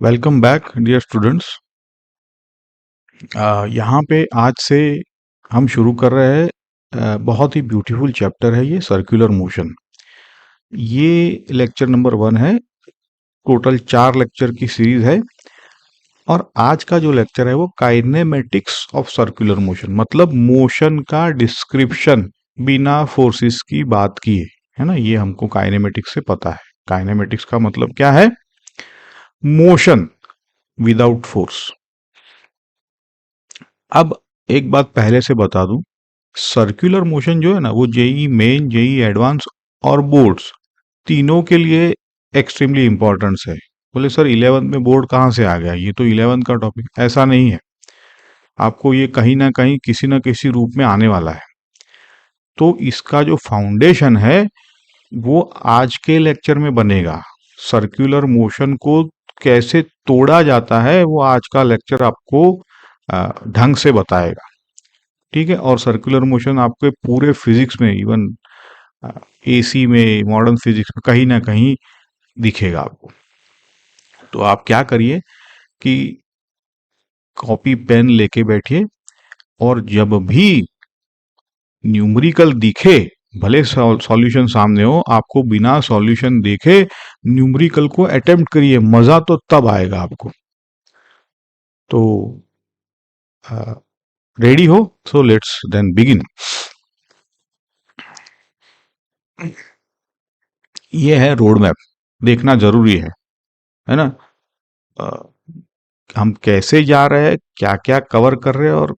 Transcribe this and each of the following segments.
Welcome back dear students. यहाँ पे आज से हम शुरू कर रहे हैं। बहुत ही ब्यूटीफुल चैप्टर है ये, सर्कुलर मोशन। ये लेक्चर नंबर 1 है। टोटल 4 लेक्चर की सीरीज है और आज का जो लेक्चर है वो काइनेमेटिक्स ऑफ सर्कुलर मोशन, मतलब मोशन का डिस्क्रिप्शन बिना फोर्सेस की बात की है ना। ये हमको काइनेमेटिक्स से पता है। काइनेमेटिक्स का मतलब क्या है? Motion without force. अब एक बात पहले से बता दूं, सर्कुलर मोशन जो है ना वो जेई मेन, जेई एडवांस और बोर्ड्स तीनों के लिए एक्सट्रीमली इंपॉर्टेंस है। बोले सर 11th में बोर्ड कहाँ से आ गया, ये तो 11th का टॉपिक। ऐसा नहीं है, आपको ये कहीं ना कहीं किसी ना किसी रूप में आने वाला है। तो इसका जो फाउंडेशन है वो आज के लेक्चर में बनेगा। सर्कुलर मोशन को कैसे तोड़ा जाता है वो आज का लेक्चर आपको ढंग से बताएगा। ठीक है। और सर्कुलर मोशन आपके पूरे फिजिक्स में, इवन एसी में, मॉडर्न फिजिक्स में कहीं ना कहीं दिखेगा आपको। तो आप क्या करिए कि कॉपी पेन लेके बैठिए और जब भी न्यूमेरिकल दिखे, भले सॉल्यूशन सामने हो, आपको बिना सॉल्यूशन देखे न्यूमेरिकल को अटेम्प्ट करिए। मजा तो तब आएगा आपको। तो रेडी हो? So let's then begin. ये है रोड मैप, देखना जरूरी है ना। अ, हम कैसे जा रहे हैं, क्या क्या कवर कर रहे हैं और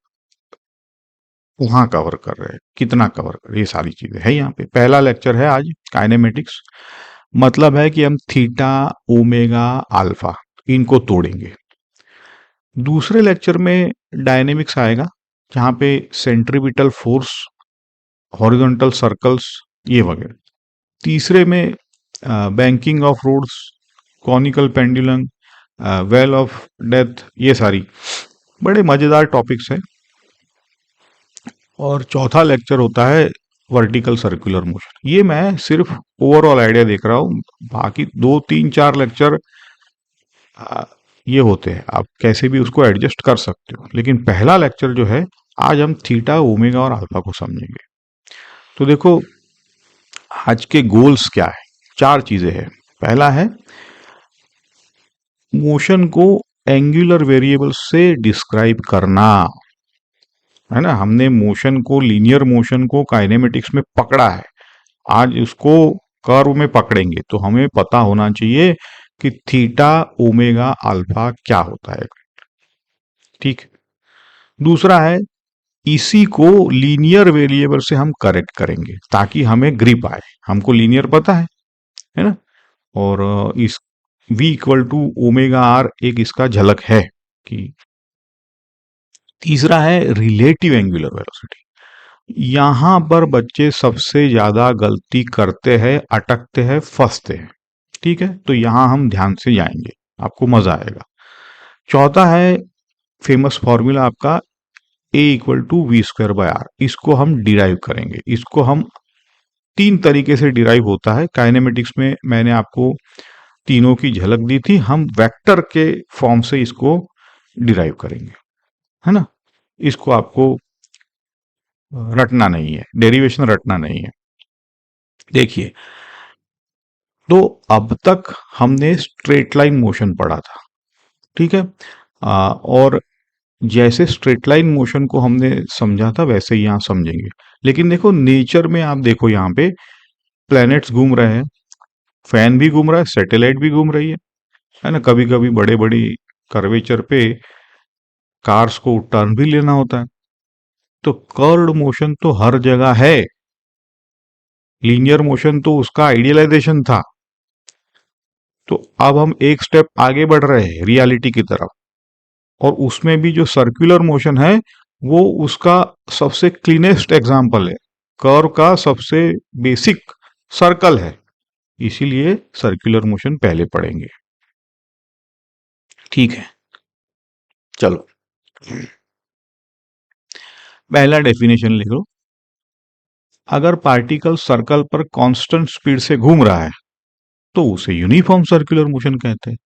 वहां कवर कर रहे हैं, कितना कवर कर रहे हैं, ये सारी चीजें है यहाँ पे। पहला लेक्चर है आज काइनेमेटिक्स। मतलब है कि हम थीटा, ओमेगा, अल्फा इनको तोड़ेंगे। दूसरे लेक्चर में डायनेमिक्स आएगा, जहाँ पे सेंट्रीपिटल फोर्स, हॉरिजॉन्टल सर्कल्स, ये वगैरह। तीसरे में banking of roads, conical pendulum, well of death, ये सारी बड़े मजेदार टॉपिक्स हैं। और चौथा लेक्चर होता है वर्टिकल सर्कुलर मोशन। ये मैं सिर्फ ओवरऑल आइडिया देख रहा हूँ, बाकी 2 3 4 लेक्चर ये होते हैं, आप कैसे भी उसको एडजस्ट कर सकते हो। लेकिन पहला लेक्चर जो है, आज हम थीटा, ओमेगा और अल्फा को समझेंगे। तो देखो, आज के गोल्स क्या है? 4 चीजें हैं। पहला है मोशन को एंगुलर वेरिएबल से डिस्क्राइब करना, है ना। हमने मोशन को, लीनियर मोशन को काइनेमेटिक्स में पकड़ा है, आज उसको कर्व में पकड़ेंगे। तो हमें पता होना चाहिए कि थीटा, ओमेगा, अल्फा क्या होता है। ठीक। दूसरा है, इसी को लीनियर वेरिएबल से हम करेक्ट करेंगे ताकि हमें ग्रिप आए। हमको लीनियर पता है ना। और इस v equal to omega R एक इसका झलक है कि। तीसरा है रिलेटिव एंगुलर वेलोसिटी। यहां पर बच्चे सबसे ज्यादा गलती करते हैं, अटकते हैं, फंसते हैं। ठीक है, तो यहां हम ध्यान से जाएंगे, आपको मजा आएगा। चौथा है फेमस फॉर्मूला आपका a equal to we square by r. इसको हम डिराइव करेंगे। इसको हम 3 तरीके से डिराइव होता है काइनेमेटिक्स में, मैंने आपको तीनों की झलक दी थी। हम वेक्टर के फॉर्म से इसको डिराइव करेंगे, है ना। इसको आपको रटना नहीं है, डेरिवेशन रटना नहीं है। देखिए, तो अब तक हमने स्ट्रेट लाइन मोशन पढ़ा था, ठीक है। और जैसे स्ट्रेट लाइन मोशन को हमने समझा था वैसे ही यहाँ समझेंगे। लेकिन देखो, नेचर में आप देखो, यहाँ पे प्लैनेट्स घूम रहे हैं, फैन भी घूम रहा है, सैटेलाइट भी घूम रही है ना। कभी कभी बड़े बड़ी कर्वेचर पे कार्स को टर्न भी लेना होता है। तो कर्व्ड मोशन तो हर जगह है, लीनियर मोशन तो उसका आइडियलाइजेशन था। तो अब हम एक स्टेप आगे बढ़ रहे हैं रियलिटी की तरफ, और उसमें भी जो सर्कुलर मोशन है वो उसका सबसे क्लीनेस्ट एग्जाम्पल है। कर्व का सबसे बेसिक सर्कल है, इसीलिए सर्कुलर मोशन पहले पढ़ेंगे। ठीक है, चलो पहला डेफिनेशन लिख लो। अगर पार्टिकल सर्कल पर कांस्टेंट स्पीड से घूम रहा है तो उसे यूनिफॉर्म सर्कुलर मोशन कहते हैं।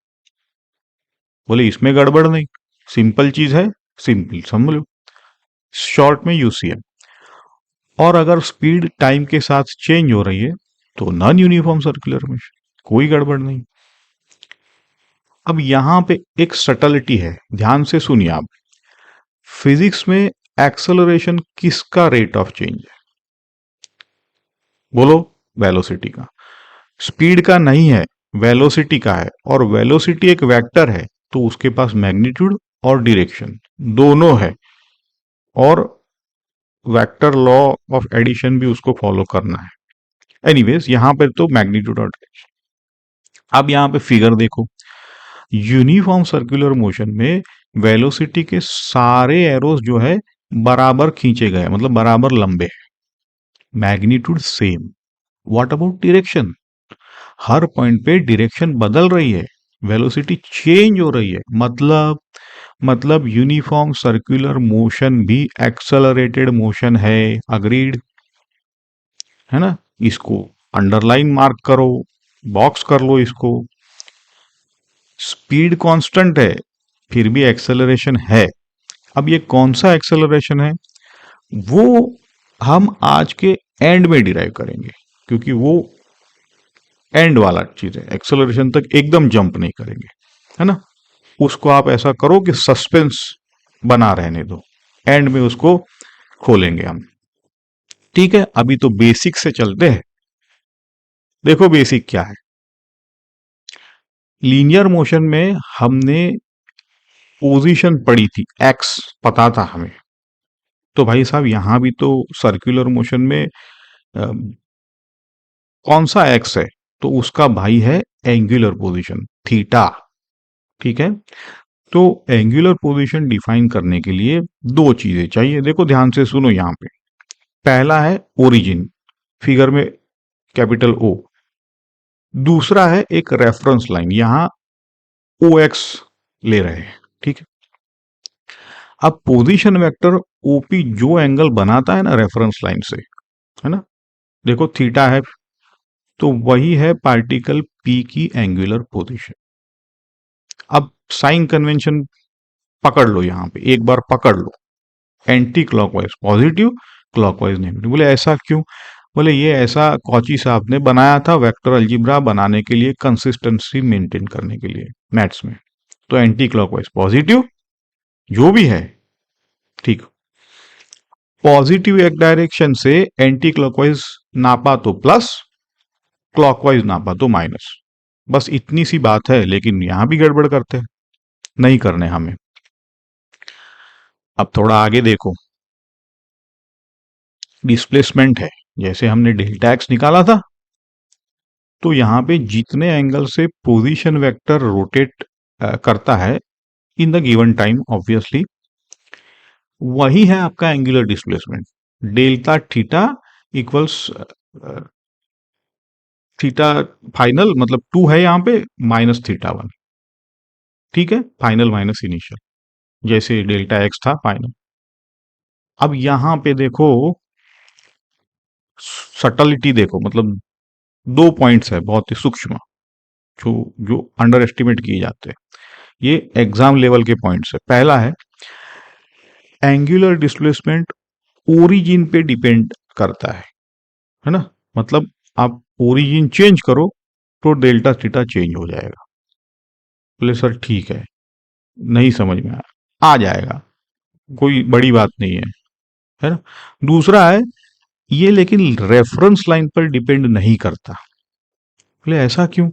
बोले इसमें गड़बड़ नहीं, सिंपल चीज है, सिंपल समझ लो, शॉर्ट में यूसीएम। और अगर स्पीड टाइम के साथ चेंज हो रही है तो नॉन यूनिफॉर्म सर्कुलर मोशन, कोई गड़बड़ नहीं। अब यहां पे एक सटलिटी है, ध्यान से सुनिए आप। फिजिक्स में एक्सेलरेशन किसका रेट ऑफ चेंज है? बोलो, वेलोसिटी का। स्पीड का नहीं है, वेलोसिटी का है, और वेलोसिटी एक वेक्टर है, तो उसके पास मैग्नीट्यूड और डायरेक्शन दोनों है, और वेक्टर लॉ ऑफ एडिशन भी उसको फॉलो करना है। एनीवेज यहां पर तो मैग्नीट्यूड और डायरेक्शन। अब यहां पे फिगर देखो, यूनिफॉर्म सर्कुलर मोशन में वेलोसिटी के सारे एरोस जो है बराबर खींचे गए, मतलब बराबर लंबे हैं, magnitude same. What about direction? Her point पे डायरेक्शन बदल रही है, वेलोसिटी चेंज हो रही है, मतलब यूनिफॉर्म सर्कुलर मोशन भी एक्सेलरेटेड मोशन है। अग्रीड है ना? इसको अंडरलाइन मार्क करो, बॉक्स कर लो इसको। स्पीड कांस्टेंट है, फिर भी एक्सेलरेशन है। अब ये कौन सा एक्सेलरेशन है, वो हम आज के एंड में डिराइव करेंगे, क्योंकि वो एंड वाला चीज है, एक्सेलरेशन तक एकदम जंप नहीं करेंगे, है ना? उसको आप ऐसा करो कि सस्पेंस बना रहने दो, एंड में उसको खोलेंगे हम। ठीक है, अभी तो बेसिक से चलते हैं। देखो बेसिक क्या है। लीनियर मोशन में हमने पोजीशन पढ़ी थी, एक्स पता था हमें। तो भाई साहब यहां भी तो सर्कुलर मोशन में कौन सा एक्स है, तो उसका भाई है एंगुलर पोजीशन थीटा। ठीक है, तो एंगुलर पोजीशन डिफाइन करने के लिए दो चीजें चाहिए, देखो ध्यान से सुनो यहां पे। पहला है ओरिजिन, फिगर में कैपिटल ओ। दूसरा है एक रेफरेंस लाइन, यहां ओ एक्स ले रहे हैं। ठीक है, अब पोजीशन वेक्टर ओपी जो एंगल बनाता है ना रेफरेंस लाइन से, है ना, देखो थीटा है, तो वही है पार्टिकल पी की एंगुलर पोजीशन। अब साइन कन्वेंशन पकड़ लो, यहां पे एक बार पकड़ लो, anticlockwise positive, clockwise negative. बोले ऐसा क्यों? बोले ये ऐसा कॉची साहब ने बनाया था वेक्टर अलजिब्रा बनाने के लिए, कंसिस्टेंसी मेंटेन करने के लिए मैथ्स में। तो एंटी क्लॉकवाइज पॉजिटिव जो भी है, ठीक। पॉजिटिव एक डायरेक्शन से एंटी क्लॉकवाइज नापा तो प्लस, क्लॉकवाइज नापा तो माइनस। बस इतनी सी बात है, लेकिन यहां भी गड़बड़ करते हैं, नहीं करने हमें। अब थोड़ा आगे देखो, डिस्प्लेसमेंट है, जैसे हमने डेल्टा एक्स निकाला था, तो यहां पे जितने एंगल से पोजीशन वेक्टर रोटेट करता है in the given time, obviously वही है आपका angular displacement. Delta theta equals theta final, मतलब 2 है यहां पे, माइनस थीटा 1। ठीक है, फाइनल माइनस इनिशियल, जैसे डेल्टा एक्स था फाइनल। अब यहां पे देखो सटलिटी, देखो मतलब दो पॉइंट्स है बहुत ही सूक्ष्म, जो जो अंडर एस्टिमेट किए जाते हैं। ये एग्जाम लेवल के पॉइंट्स है। पहला है एंगुलर डिस्प्लेसमेंट ओरिजिन पे डिपेंड करता है ना, मतलब आप ओरिजिन चेंज करो तो डेल्टा थीटा चेंज हो जाएगा। बोले सर ठीक है, नहीं समझ में आया, आ जाएगा, कोई बड़ी बात नहीं है ना। दूसरा है ये लेकिन रेफरेंस लाइन पर डिपेंड नहीं करता। बोले ऐसा क्यों?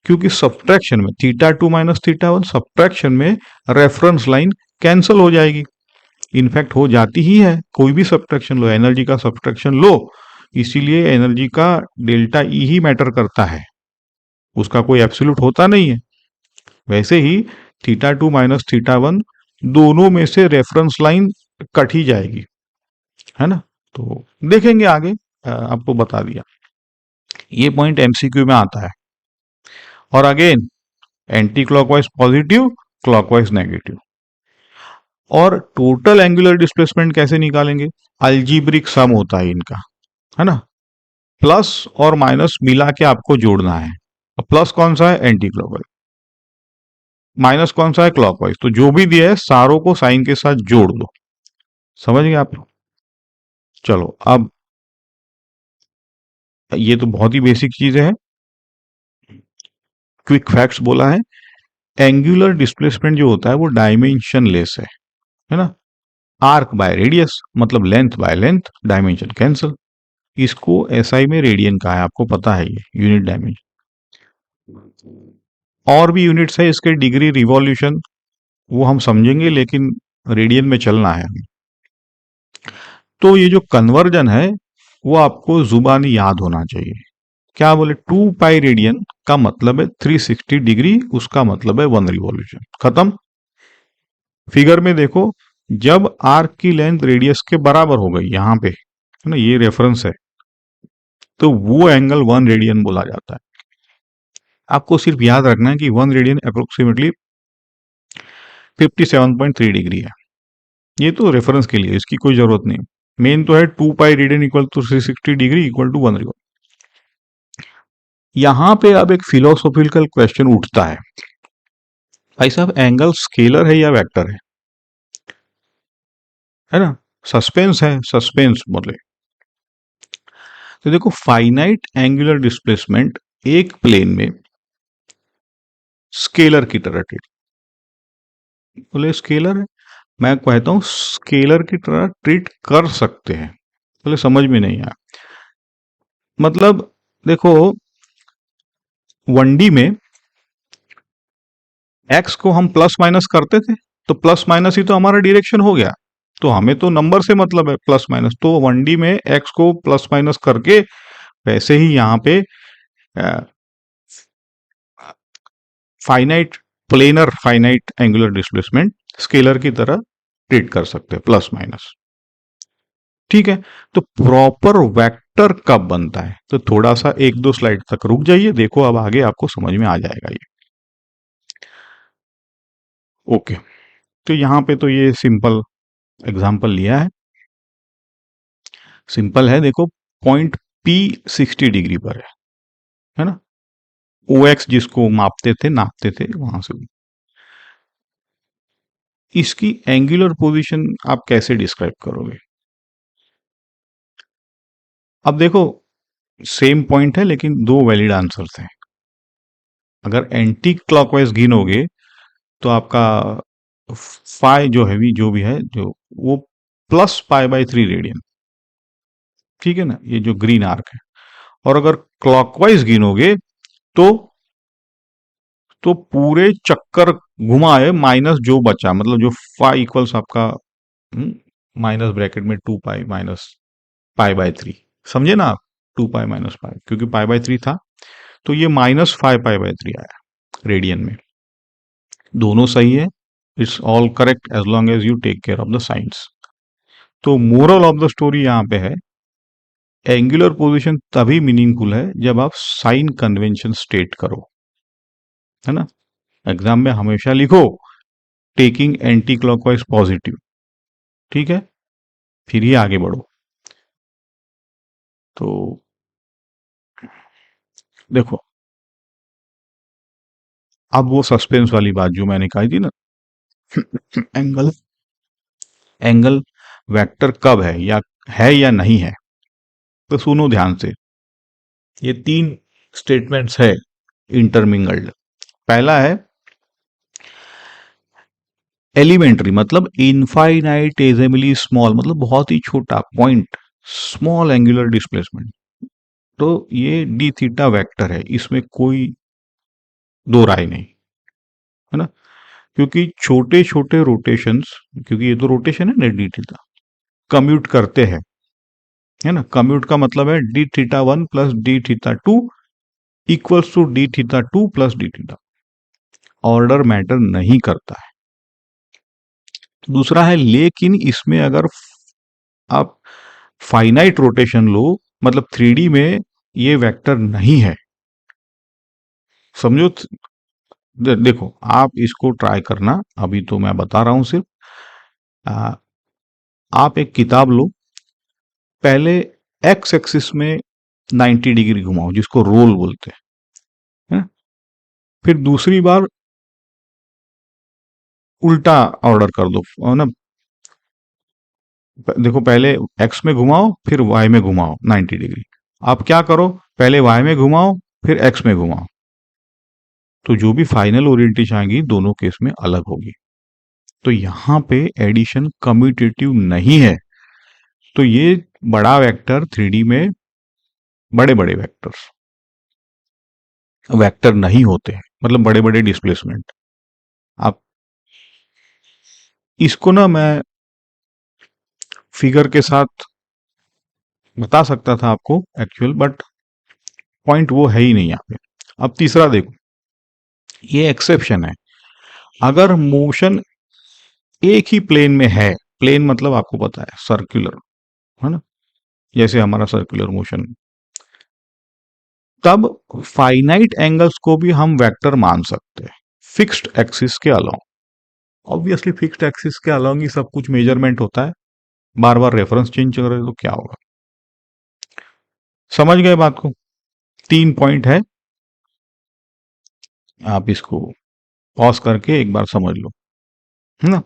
क्योंकि सब्ट्रैक्शन में थीटा 2 माइनस थीटा 1, सब्ट्रैक्शन में रेफरेंस लाइन कैंसिल हो जाएगी। इनफैक्ट हो जाती ही है, कोई भी सब्ट्रैक्शन लो, एनर्जी का सब्ट्रैक्शन लो, इसीलिए एनर्जी का डेल्टा ई ही मैटर करता है, उसका कोई एब्सोल्यूट होता नहीं है। वैसे ही थीटा 2 माइनस थीटा 1 दोनों में से रेफरेंस लाइन कट ही जाएगी, है ना। तो देखेंगे आगे, आपको बता दिया, ये पॉइंट एमसीक्यू में आता है। और again anti clockwise positive, clockwise negative. और टोटल एंगुलर डिस्प्लेसमेंट कैसे निकालेंगे? अल्जीब्रिक सम होता है इनका, है ना, प्लस और माइनस मिला के आपको जोड़ना है। अब प्लस कौन सा है? Anti clockwise. माइनस कौन सा है? क्लॉकवाइज। तो जो भी दिया है सारों को साइन के साथ जोड़ दो। समझ गए आप? चलो अब ये तो बहुत ही बेसिक चीज है। क्विक फैक्ट्स बोला है। एंगुलर डिस्प्लेसमेंट जो होता है वो डायमेंशन लेस है ना। आर्क बाय रेडियस मतलब length by length, dimension cancel. इसको एसआई में रेडियन का है, आपको पता है ये यूनिट डायमेंशन। और भी यूनिट्स है इसके, डिग्री, रिवॉल्यूशन, वो हम समझेंगे, लेकिन रेडियन में चलना है हमें। तो ये जो कन्वर्जन है वो आपको जुबानी याद होना चाहिए। क्या बोले? 2 पाई रेडियन का मतलब है 360 डिग्री, उसका मतलब है 1 रिवॉल्यूशन। खत्म। फिगर में देखो, जब आर्क की लेंथ रेडियस के बराबर हो गई, यहां पे है ना, ये रेफरेंस है, तो वो एंगल 1 रेडियन बोला जाता है। आपको सिर्फ याद रखना है कि 1 रेडियन अप्रोक्सीमेटली 57.3 डिग्री है। ये तो रेफरेंस के लिए, इसकी कोई जरूरत नहीं। मेन तो है 2 pi radian equal to 360 degree equal to 1 revolution. यहां पे अब एक फिलोसॉफिकल क्वेश्चन उठता है, भाई साहब एंगल स्केलर है या वेक्टर है ना? सस्पेंस है, सस्पेंस बोले। तो देखो, फाइनाइट एंगुलर डिस्प्लेसमेंट एक प्लेन में स्केलर की तरह ट्रीट, बोले स्केलर है, मैं कहता हूं स्केलर की तरह ट्रीट कर सकते हैं। बोले समझ में नहीं आया। मतलब देखो, 1D में एक्स को हम प्लस माइनस करते थे, तो प्लस माइनस ही तो हमारा डायरेक्शन हो गया। तो हमें तो नंबर से मतलब है, प्लस माइनस। तो 1D में एक्स को प्लस माइनस करके, वैसे ही यहाँ पे finite planar finite angular displacement scalar की तरह ट्रीट कर सकते हैं, प्लस माइनस। ठीक है। तो प्रॉपर वेक्टर कब बनता है? तो थोड़ा सा 1-2 स्लाइड तक रुक जाइए, देखो अब आगे आपको समझ में आ जाएगा ये। ओके। तो यहाँ पे तो ये सिंपल एग्जांपल लिया है, सिंपल है। देखो, पॉइंट पी 60 डिग्री पर है ना। ओ एक्स जिसको मापते थे, नापते थे, वहां से इसकी एंगुलर पोजीशन आप कैसे डिस्क्राइब करोगे? अब देखो, सेम पॉइंट है लेकिन दो वैलिड आंसर्स हैं। अगर एंटी क्लॉकवाइज गिनोगे तो आपका फाई जो हैवी जो भी है, जो वो +π/3 रेडियन, ठीक है ना, ये जो ग्रीन आर्क है। और अगर क्लॉकवाइज गिनोगे तो पूरे चक्कर घुमाए माइनस जो बचा, मतलब जो फाई इक्वल्स आपका माइनस ब्रैकेट में 2 पाई माइनस π/3, समझे ना आप? 2 पाई माइनस पाई, क्योंकि π/3 था, तो ये -5 π/3 आया रेडियन में। दोनों सही है, it's all correct as long as you take care of the science. तो मोरल ऑफ द स्टोरी यहां पे है, एंगुलर पोजीशन तभी मीनिंगफुल है जब आप साइन कन्वेंशन स्टेट करो, है ना। एग्जाम में हमेशा लिखो टेकिंग एंटी क्लॉकवाइज पॉजिटिव, ठीक है, फिर ही आगे बढ़ो। तो देखो, अब वो सस्पेंस वाली बात जो मैंने कही थी ना, एंगल एंगल वेक्टर कब है या नहीं है, तो सुनो ध्यान से। ये 3 स्टेटमेंट्स है इंटरमिंगल्ड। पहला है एलिमेंट्री, मतलब इनफाइनाइटेजमली स्मॉल, मतलब बहुत ही छोटा पॉइंट, स्मॉल एंगुलर डिस्प्लेसमेंट। तो ये डी थीटा वेक्टर है, इसमें कोई दो राय नहीं, है ना। क्योंकि छोटे छोटे रोटेशंस, क्योंकि ये तो रोटेशन है ना, डी थीटा कम्यूट करते हैं, है ना। कम्यूट का मतलब है d θ1 plus d θ2 equals to d θ2 plus d θ। Order matter नहीं करता है। दूसरा है, लेकिन इसमें अगर आप फाइनाइट रोटेशन लो, मतलब 3D में ये वेक्टर नहीं है, समझो। देखो, आप इसको ट्राई करना, अभी तो मैं बता रहा हूं सिर्फ। आ, आप एक किताब लो, पहले एक्स एक्सिस में 90 डिग्री घुमाओ, जिसको रोल बोलते हैं, है? फिर दूसरी बार उल्टा ऑर्डर कर दो ना। देखो पहले एक्स में घुमाओ फिर वाई में घुमाओ 90 डिग्री। आप क्या करो, पहले वाई में घुमाओ फिर एक्स में घुमाओ, तो जो भी फाइनल ओरिएंटेशन आएगी दोनों केस में अलग होगी। तो यहाँ पे एडिशन कम्यूटेटिव नहीं है। तो ये बड़ा वेक्टर 3D में बड़े बड़े वेक्टर्स वेक्टर नहीं होते हैं, मतलब बड़े बड़े डिस्प्लेसमेंट। आप इसको ना मैं फिगर के साथ बता सकता था आपको एक्चुअल, बट पॉइंट वो है ही नहीं यहाँ पे। अब तीसरा देखो, ये एक्सेप्शन है। अगर मोशन एक ही प्लेन में है, प्लेन मतलब आपको पता है सर्कुलर, है ना, जैसे हमारा सर्कुलर मोशन, तब फाइनाइट एंगल्स को भी हम वेक्टर मान सकते हैं फिक्स्ड एक्सिस के अलोंग। ऑब्वियसली फिक्स्ड एक्सिस के अलोंग ही सब कुछ मेजरमेंट होता है, बार बार रेफरेंस चेंज कर रहे तो क्या होगा। समझ गए बात को? 3 पॉइंट है, आप इसको पॉज करके एक बार समझ लो, है ना।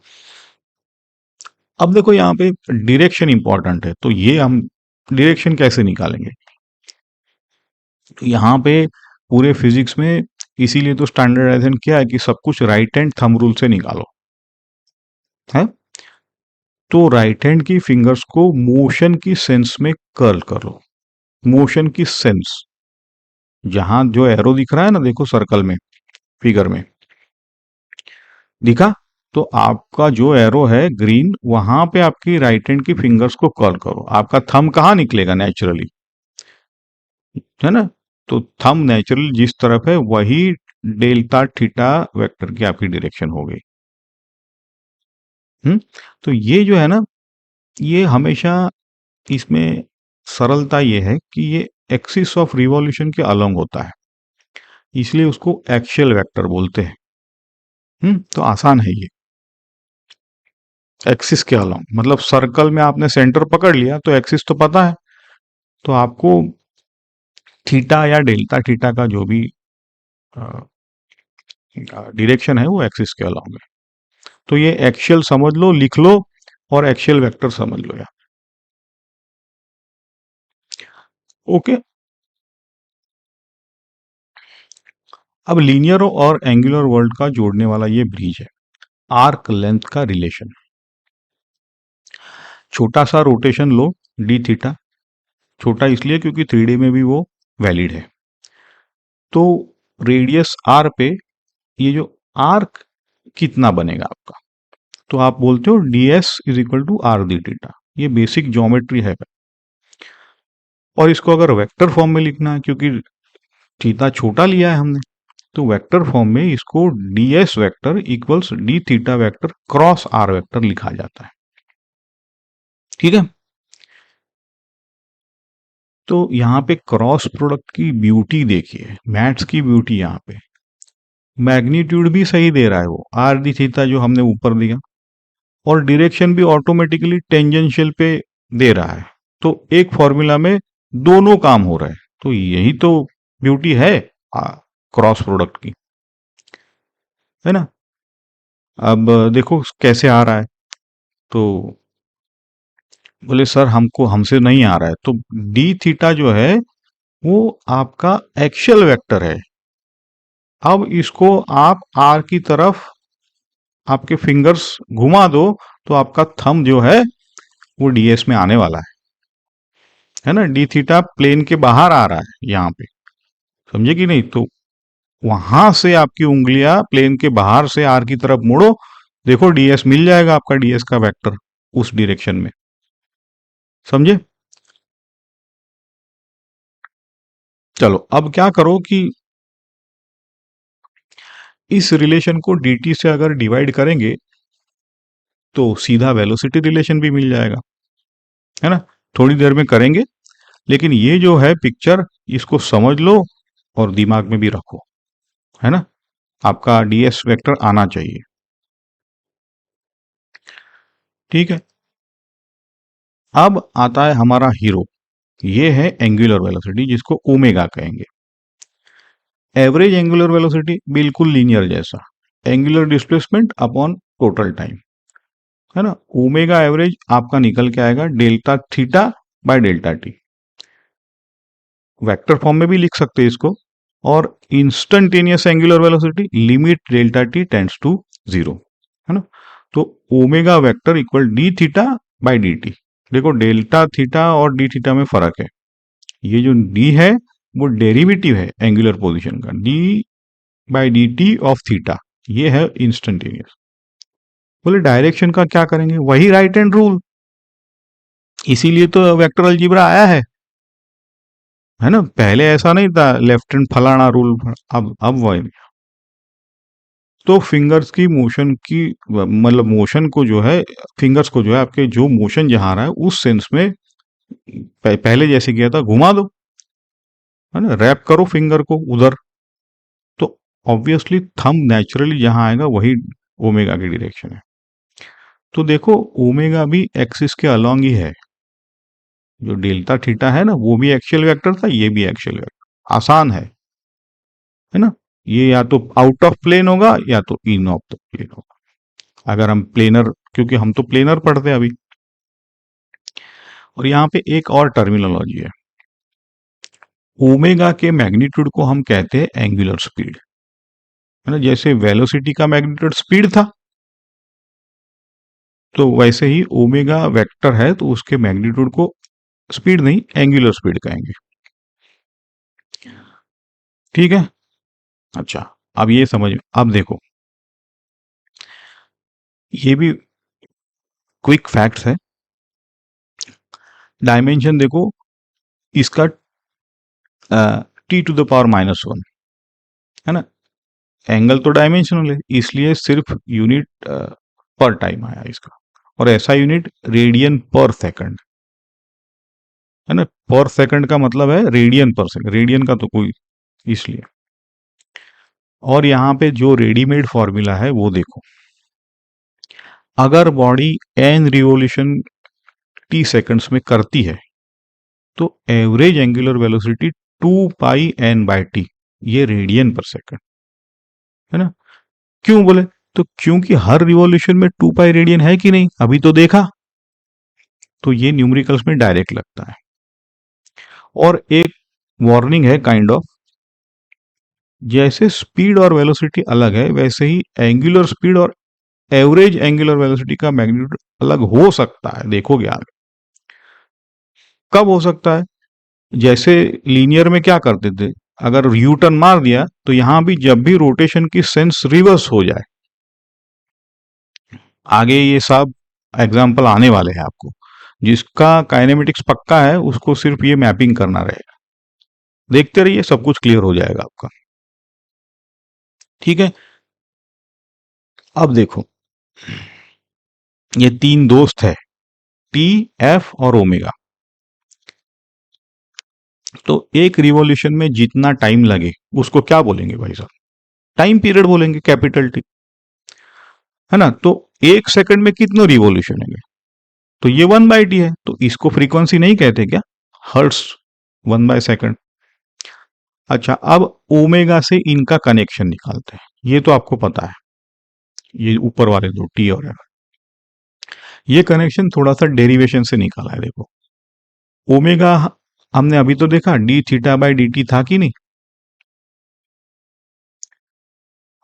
अब देखो यहाँ पे डायरेक्शन इंपॉर्टेंट है, तो ये हम डायरेक्शन कैसे निकालेंगे। तो यहाँ पे पूरे फिजिक्स में इसीलिए तो स्टैंडर्डाइजेशन क्या है कि सब कुछ राइट हैंड थंब रूल से निकालो, है। तो राइट हैंड की फिंगर्स को मोशन की सेंस में कर्ल करो। मोशन की सेंस, जहां जो एरो दिख रहा है ना, देखो सर्कल में, फिगर में दिखा, तो आपका जो एरो है ग्रीन, वहां पे आपकी राइट हैंड की फिंगर्स को कर्ल करो। आपका थंब कहाँ निकलेगा नेचुरली, है ना। तो थंब नेचुरली जिस तरफ है वही डेल्टा थीटा वेक्टर की आपकी डायरेक्शन हो गई। तो ये जो है ना, ये हमेशा इसमें सरलता ये है कि ये एक्सिस ऑफ रिवॉल्यूशन के अलोंग होता है, इसलिए उसको एक्सियल वेक्टर बोलते हैं। तो आसान है ये। एक्सिस के अलोंग मतलब सर्कल में आपने सेंटर पकड़ लिया तो एक्सिस तो पता है, तो आपको थीटा या डेल्टा थीटा का जो भी डायरेक्शन है वो एक्सिस के अलोंग है। तो ये एक्सियल समझ लो, लिख लो, और एक्सियल वेक्टर समझ लो यार। ओके। अब लीनियर और एंगुलर वर्ल्ड का जोड़ने वाला ये ब्रिज है, आर्क लेंथ का रिलेशन। छोटा सा रोटेशन लो डी थीटा, छोटा इसलिए क्योंकि 3D में भी वो वैलिड है। तो रेडियस आर पे ये जो आर्क कितना बनेगा आपका, तो आप बोलते हो D S is equal to R D theta. ये बेसिक ज्योमेट्री है। और इसको अगर वेक्टर फॉर्म में लिखना है, क्योंकि थीटा छोटा लिया है हमने, तो वेक्टर फॉर्म में इसको D S vector equals D theta vector cross R vector लिखा जाता है। ठीक है। तो यहाँ पे क्रॉस प्रोडक्ट की ब्यूटी देखिए, मैथ्स की ब्यूटी। यहाँ पे मैग्नीट्यूड भी सही दे रहा है वो आर डी थीटा जो हमने ऊपर दिया, और डायरेक्शन भी ऑटोमेटिकली टेंजेंशियल पे दे रहा है। तो एक फॉर्मूला में दोनों काम हो रहे हैं, तो यही तो ब्यूटी है क्रॉस प्रोडक्ट की, है ना। अब देखो कैसे आ रहा है, तो बोले सर हमको हमसे नहीं आ रहा है, तो डी थीटा जो है वो आपका एक्सियल वेक्टर है। अब इसको आप आर की तरफ आपके फिंगर्स घुमा दो, तो आपका थंब जो है वो डीएस में आने वाला है ना। डी थीटा प्लेन के बाहर आ रहा है यहाँ पे, समझे कि नहीं। तो वहां से आपकी उंगलियां प्लेन के बाहर से आर की तरफ मुड़ो, देखो डीएस मिल जाएगा आपका, डीएस का वेक्टर उस डायरेक्शन में। समझे? चलो अब क्या करो कि इस रिलेशन को dt से अगर डिवाइड करेंगे तो सीधा वेलोसिटी रिलेशन भी मिल जाएगा, है ना। थोड़ी देर में करेंगे, लेकिन ये जो है पिक्चर, इसको समझ लो और दिमाग में भी रखो, है ना। आपका ds वेक्टर आना चाहिए। ठीक है। अब आता है हमारा हीरो, ये है एंगुलर वेलोसिटी, जिसको ओमेगा कहेंगे। एवरेज एंगुलर वेलोसिटी बिल्कुल लीनियर जैसा, angular displacement upon total time, है ना। ओमेगा एवरेज आपका निकल के आएगा delta theta by delta T. Vector form में भी लिख सकते हैं इसको। और instantaneous angular velocity limit delta T tends to 0, है ना। तो omega vector equal D theta by D T. देखो डेल्टा थीटा और डी थीटा में फर्क है। ये जो डी है वो डेरिवेटिव है एंगुलर पोजीशन का, D by D T of theta, ये है इंस्टेंटेनियस। बोले डायरेक्शन का क्या करेंगे, वही राइट हैंड रूल, इसीलिए तो वेक्टर अलजेब्रा आया है ना। पहले ऐसा नहीं था लेफ्ट हैंड फलाना रूल, अब वही। तो फिंगर्स की मोशन की मतलब मोशन को जो है, फिंगर्स को जो है आपके जो मोशन जहां रहा है उस सेंस में पहले जैसे किया था घुमा दो, है ना, रैप करो फिंगर को उधर। तो ऑब्वियसली थंब नेचुरली जहां आएगा वही ओमेगा की डायरेक्शन है। तो देखो ओमेगा भी एक्सिस के अलोंग ही है। जो डेल्टा थीटा है ना वो भी एक्सियल वेक्टर था, ये भी एक्सियल वेक्टर, आसान है ना। ये या तो आउट ऑफ प्लेन होगा या तो इन ऑफ द प्लेन होगा, अगर हम प्लेनर, क्योंकि हम तो प्लेनर पढ़ते हैं अभी। और यहाँ पे एक और टर्मिनोलॉजी है, ओमेगा के मैग्नीट्यूड को हम कहते हैं एंगुलर स्पीड, है ना। जैसे वेलोसिटी का मैग्नीट्यूड स्पीड था, तो वैसे ही ओमेगा वेक्टर है तो उसके मैग्नीट्यूड को स्पीड नहीं एंगुलर स्पीड कहेंगे, ठीक है। अच्छा, अब ये समझ, अब देखो ये भी क्विक फैक्ट्स है। डायमेंशन देखो इसका टी टू द पावर -1, है ना। एंगल तो डायमेंशनल है, इसलिए सिर्फ यूनिट पर टाइम आया इसका। और ऐसा यूनिट रेडियन पर सेकंड, है ना। पर सेकंड का मतलब है रेडियन पर सेकंड, रेडियन का तो कोई, इसलिए। और यहाँ पे जो रेडीमेड फॉर्मूला है वो देखो, अगर body n revolution t seconds में करती है तो एवरेज एंगुलर वेलोसिटी 2πn/t, ये रेडियन पर सेकंड, है ना। क्यों बोले, तो क्योंकि हर रिवॉल्यूशन में 2π रेडियन है कि नहीं, अभी तो देखा। तो ये न्यूमेरिकल्स में डायरेक्ट लगता है। और एक वार्निंग है काइंड ऑफ, जैसे स्पीड और वेलोसिटी अलग है वैसे ही एंगुलर स्पीड और एवरेज एंगुलर वेलोसिटी का मैग्नीट्यूड अलग हो सकता है, देखोगे आगे। कब हो सकता है, जैसे लीनियर में क्या करते थे, अगर यू टर्न मार दिया तो यहां भी जब भी रोटेशन की सेंस रिवर्स हो जाए, आगे ये सब एग्जाम्पल आने वाले हैं आपको, जिसका काइनेमेटिक्स पक्का है उसको सिर्फ ये मैपिंग करना रहेगा, देखते रहिए सब कुछ क्लियर हो जाएगा आपका, ठीक है। अब देखो ये तीन दोस्त है, टी, एफ और ओमेगा। तो एक रिवॉल्यूशन में जितना टाइम लगे उसको क्या बोलेंगे भाई साहब, टाइम पीरियड बोलेंगे, कैपिटल टी, है ना। तो एक सेकंड में कितने रिवॉल्यूशन है, तो ये 1/t है, तो इसको फ्रीक्वेंसी नहीं कहते क्या, हर्ट्स 1/सेकंड। अच्छा, अब ओमेगा से इनका कनेक्शन निकालते हैं, ये तो आपको पता है, ये ऊपर वाले दो टी और एफ, ये कनेक्शन थोड़ा सा डेरिवेशन से निकाला है। देखो ओमेगा हमने अभी तो देखा D theta by D T था कि नहीं।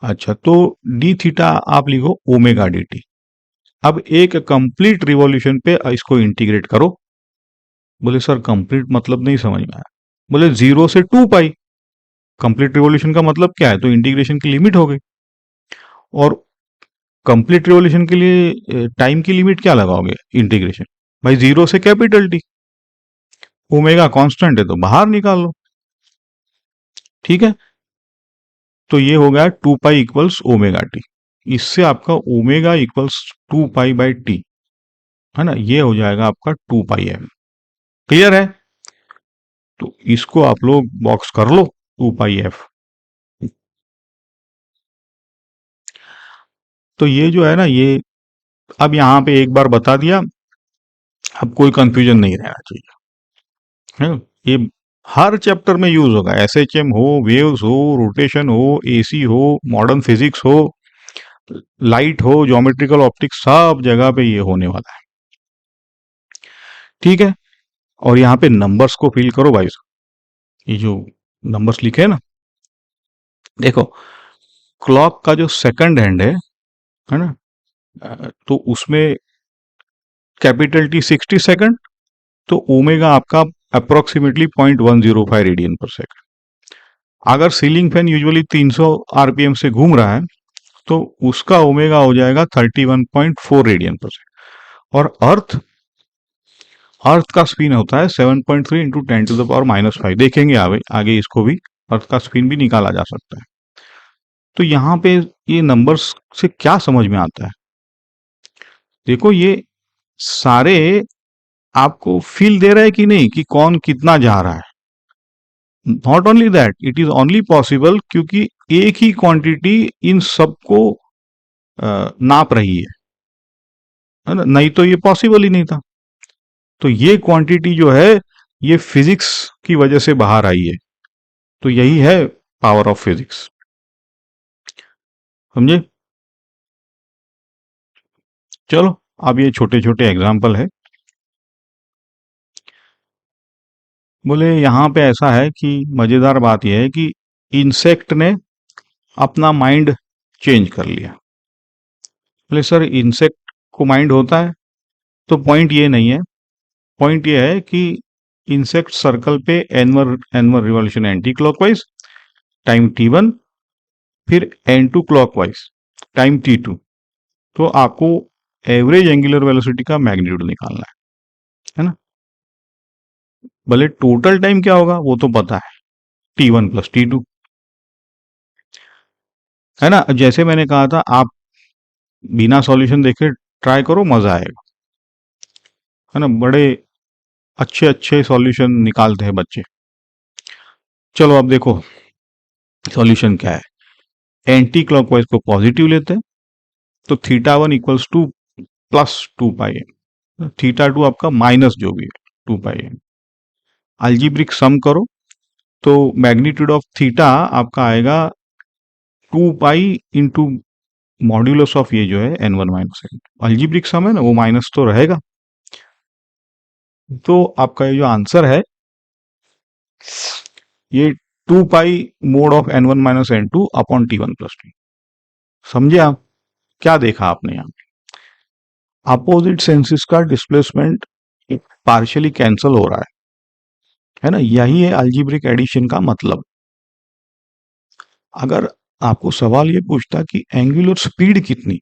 अच्छा, तो डी थीटा आप लिखो ओमेगा डी टी। अब एक कंप्लीट रिवॉल्यूशन पे इसको इंटीग्रेट करो। बोले सर कंप्लीट मतलब नहीं समझ में आया। बोले 0 से 2π, कंप्लीट रिवॉल्यूशन का मतलब क्या है, तो इंटीग्रेशन की लिमिट हो गई। और कंप्लीट रिवॉल्यूशन के लिए टाइम की लिमिट क्या लगाओगे, इंटीग्रेशन भाई 0 से कैपिटल टी, ओमेगा कांस्टेंट है तो बाहर निकाल लो, ठीक है। तो ये हो गया 2π इक्वल्स ओमेगा टी, इससे आपका ओमेगा इक्वल्स 2π/t, है ना, ये हो जाएगा आपका 2πf। क्लियर है, तो इसको आप लोग बॉक्स कर लो 2πf। तो ये जो है ना, ये अब यहां पे एक बार बता दिया, अब कोई कंफ्यूजन नहीं रहना चाहिए, है ना? ये हर चैप्टर में यूज होगा, एसएचएम हो, वेव्स हो, रोटेशन हो, एसी हो, मॉडर्न फिजिक्स हो, लाइट हो, ज्योमेट्रिकल ऑप्टिक्स, सब जगह पे ये होने वाला है। ठीक है, और यहाँ पे नंबर्स को फील करो भाई साहब। ये जो नंबर्स लिखे हैं ना, देखो क्लॉक का जो सेकंड हैंड है ना, तो उसमें कैपिटल टी 60 सेकंड, तो ओमेगा आपका अप्रोक्सीमेटली 0.105 रेडियन पर सेकंड। अगर सीलिंग फैन यूजुअली 300 आरपीएम से घूम रहा है, तो उसका ओमेगा हो जाएगा 31.4 रेडियन पर सेकंड। और अर्थ अर्थ का स्पिन होता है 7.3 इंटू 10⁻⁻5। देखेंगे आगे इसको भी, अर्थ का स्पिन भी निकाला जा सकता है। तो यहाँ पे ये नंबर्स से क्या समझ में आता है? देखो ये सारे आपको फील दे रहा है कि नहीं कि कौन कितना जा रहा है। Not only that, it is only possible क्योंकि एक ही क्वांटिटी इन सबको नाप रही है ना, नहीं तो ये पॉसिबल ही नहीं था। तो ये क्वांटिटी जो है, ये फिजिक्स की वजह से बाहर आई है। तो यही है पावर ऑफ फिजिक्स, समझे? चलो अब ये छोटे छोटे एग्जाम्पल है। बोले यहाँ पे ऐसा है कि मजेदार बात यह है कि इंसेक्ट ने अपना माइंड चेंज कर लिया। बोले सर इंसेक्ट को माइंड होता है? तो पॉइंट ये नहीं है, पॉइंट ये है कि इंसेक्ट सर्कल पे N one revolution anti clockwise time t1, फिर n2 क्लॉकवाइज टाइम t2। तो आपको एवरेज एंगुलर वेलोसिटी का मैग्नीट्यूड निकालना है ना। भले टोटल टाइम क्या होगा वो तो पता है, t1 + t2, है ना। जैसे मैंने कहा था, आप बिना सॉल्यूशन देखे ट्राई करो, मजा आएगा, है ना। बड़े अच्छे अच्छे सॉल्यूशन निकालते हैं बच्चे। चलो अब देखो सॉल्यूशन क्या है। एंटी क्लॉकवाइज को पॉजिटिव लेते हैं, तो θ1 = +2πm, θ2 आपका माइनस जो भी है 2πm। अल्जीब्रिक सम करो तो मैग्नीट्यूड ऑफ थीटा आपका आएगा 2π इंटू मॉड्यूलस ऑफ ये जो है n1 - n। अल्जीब्रिक सम है ना, वो माइनस तो रहेगा। तो आपका ये जो आंसर है, ये 2π mode of n1 - n2 upon t1 + t। समझे आप? क्या देखा आपने यहाँ? अपोजिट सेंसेस का डिस्प्लेसमेंट पार्शियली कैंसल हो रहा है ना। यही है अल्जीब्रिक एडिशन का मतलब। अगर आपको सवाल ये पूछता कि एंगुलर स्पीड कितनी,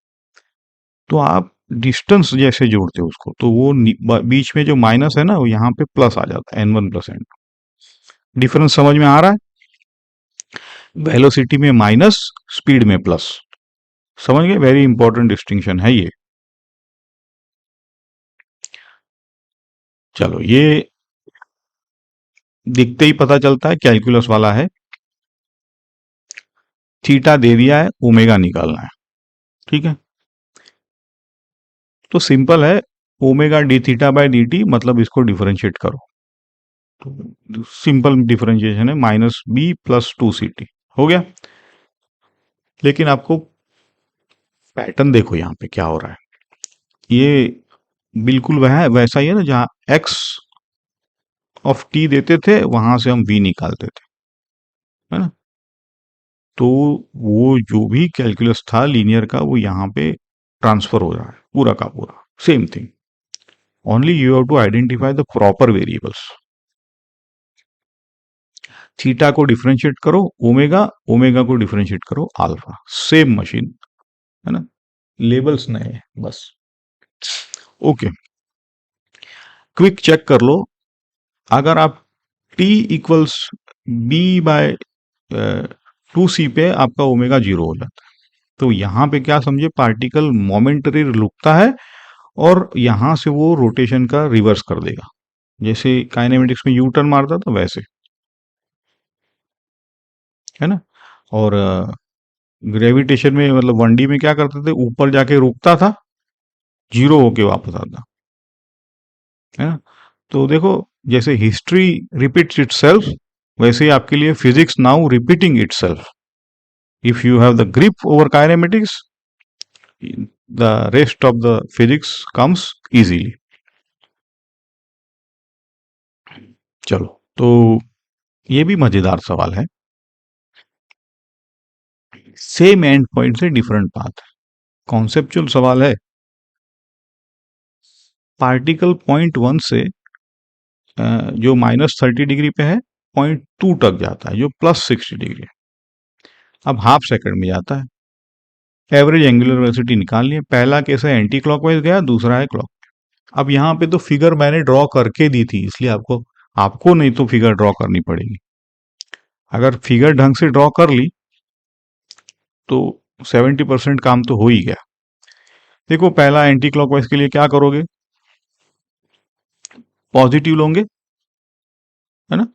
तो आप डिस्टेंस जैसे जोड़ते हो उसको, तो वो बीच में जो माइनस है ना, वो यहाँ पे प्लस आ जाता है, n1 + n2। डिफरेंस समझ में आ रहा है? वेलोसिटी में माइनस, स्पीड में प्लस। समझ गए? वेरी इंपॉर्टेंट डिस्टिंक्शन है ये। चलो ये दिखते ही पता चलता है कैलकुलस वाला है। थीटा दे दिया है, ओमेगा निकालना है, ठीक है। तो सिंपल है, ओमेगा dθ/dt, मतलब इसको डिफरेंशिएट करो, तो सिंपल डिफरेंशिएशन है -b + 2ct हो गया। लेकिन आपको पैटर्न देखो यहाँ पे क्या हो रहा है। ये बिल्कुल वह वैसा ही है ना, जहाँ x ऑफ t देते थे वहां से हम v निकालते थे, है ना। तो वो जो भी कैलकुलस था लीनियर का, वो यहाँ पे ट्रांसफर हो रहा है पूरा का पूरा, same thing. Only you have to identify the proper variables. Theta को डिफरेंशिएट करो ओमेगा, ओमेगा को डिफरेंशिएट करो अल्फा, सेम मशीन, है ना। लेबल्स नए हैं बस। ओके, क्विक चेक कर लो। अगर आप t = b/2c पे आपका ओमेगा 0 हो जाता है, तो यहां पे क्या समझे, पार्टिकल मोमेंटरी रुकता है और यहां से वो रोटेशन का रिवर्स कर देगा, जैसे काइनेमेटिक्स में यू टर्न मारता था वैसे, है ना। और ग्रेविटेशन में मतलब 1D में क्या करते थे, ऊपर जाके रुकता था, 0 होके वापस आता, है ना। तो देखो, जैसे हिस्ट्री रिपीट्स इटसेल्फ, वैसे ही आपके लिए physics now repeating itself. If you have the grip over kinematics, the rest of the physics comes easily. चलो, तो ये भी मजेदार सवाल है। सेम एंड पॉइंट से डिफरेंट पाथ, कॉन्सेप्चुअल सवाल है। पार्टिकल पॉइंट वन से जो -30 डिग्री पे है, पॉइंट टू तक जाता है जो +60 डिग्री है। अब हाफ सेकंड में जाता है। एवरेज एंगुलर वेलोसिटी निकाल लिए। पहला केस है एंटी क्लॉकवाइज गया, दूसरा है क्लॉक। अब यहाँ पे तो फिगर मैंने ड्रॉ करके दी थी, इसलिए आपको आपको नहीं तो फिगर ड्रॉ करनी पड़ेगी। अगर फिगर ढंग से ड्रॉ कर ली तो 70% काम तो हो ही गया। देखो, पहला एंटी क्लॉकवाइज के लिए क्या करोगे, पॉजिटिव लोगे, है ना,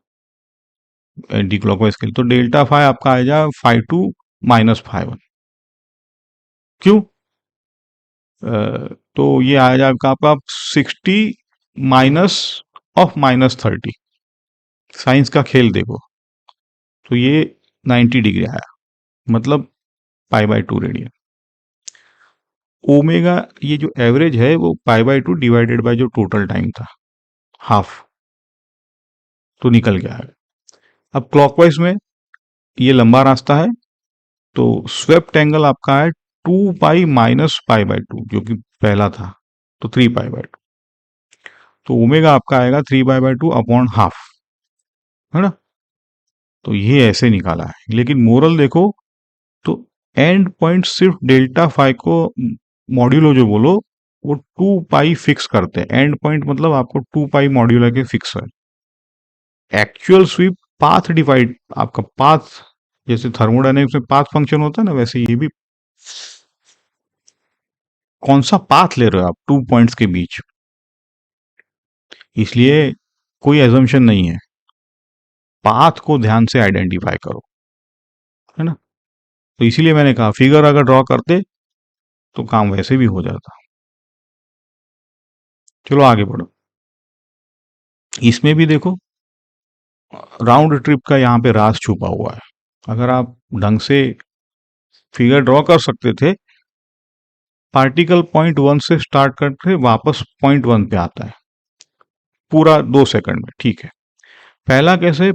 एंटी क्लॉकवाइज के लिए। तो डेल्टा फाइव आपका आ जाएगा φ2 -φ1। क्यों? तो ये आ जाएगा आपका 60 माइनस ऑफ -30। साइंस का खेल देखो, तो ये 90 डिग्री आया, मतलब π/2 रेडियन। ओमेगा ये जो एवरेज है वो π/2 डिवाइडेड बाय जो टोटल टाइम था, हाफ, तो निकल गया है। अब क्लॉकवाइज में ये लंबा रास्ता है, तो स्वेप्ट एंगल आपका है 2 माइनस π/2, जो कि पहला था, तो 3 π/2। तो ओमेगा आपका आएगा 3 π/2 अपॉन हाफ, है ना। तो ये ऐसे निकाला है। लेकिन मोरल देखो, तो एंड पॉइंट सिर्फ डेल्टा फाइव को मॉड्यूलो जो बोलो, वो 2 पाई फिक्स करते हैं। एंड पॉइंट मतलब आपको 2 पाई मॉड्यूलो के फिक्स है। एक्चुअल स्वीप पाथ डिवाइड, आपका पाथ, जैसे थर्मोडायनेमिक्स में पाथ फंक्शन होता है ना, वैसे ये भी कौन सा पाथ ले रहे हो आप टू पॉइंट्स के बीच, इसलिए कोई एजम्पशन नहीं है। पाथ को ध्यान से आइडेंटिफाई करो, है ना। तो इसीलिए मैंने कहा फिगर अगर ड्रॉ करते तो काम वैसे भी हो जाता। चलो आगे बढ़ो। इसमें भी देखो, राउंड ट्रिप का यहाँ पे राज छुपा हुआ है। अगर आप ढंग से फिगर ड्रॉ कर सकते थे, पार्टिकल पॉइंट वन से स्टार्ट करके वापस पॉइंट वन पे आता है पूरा 2 सेकंड में, ठीक है। पहला कैसे,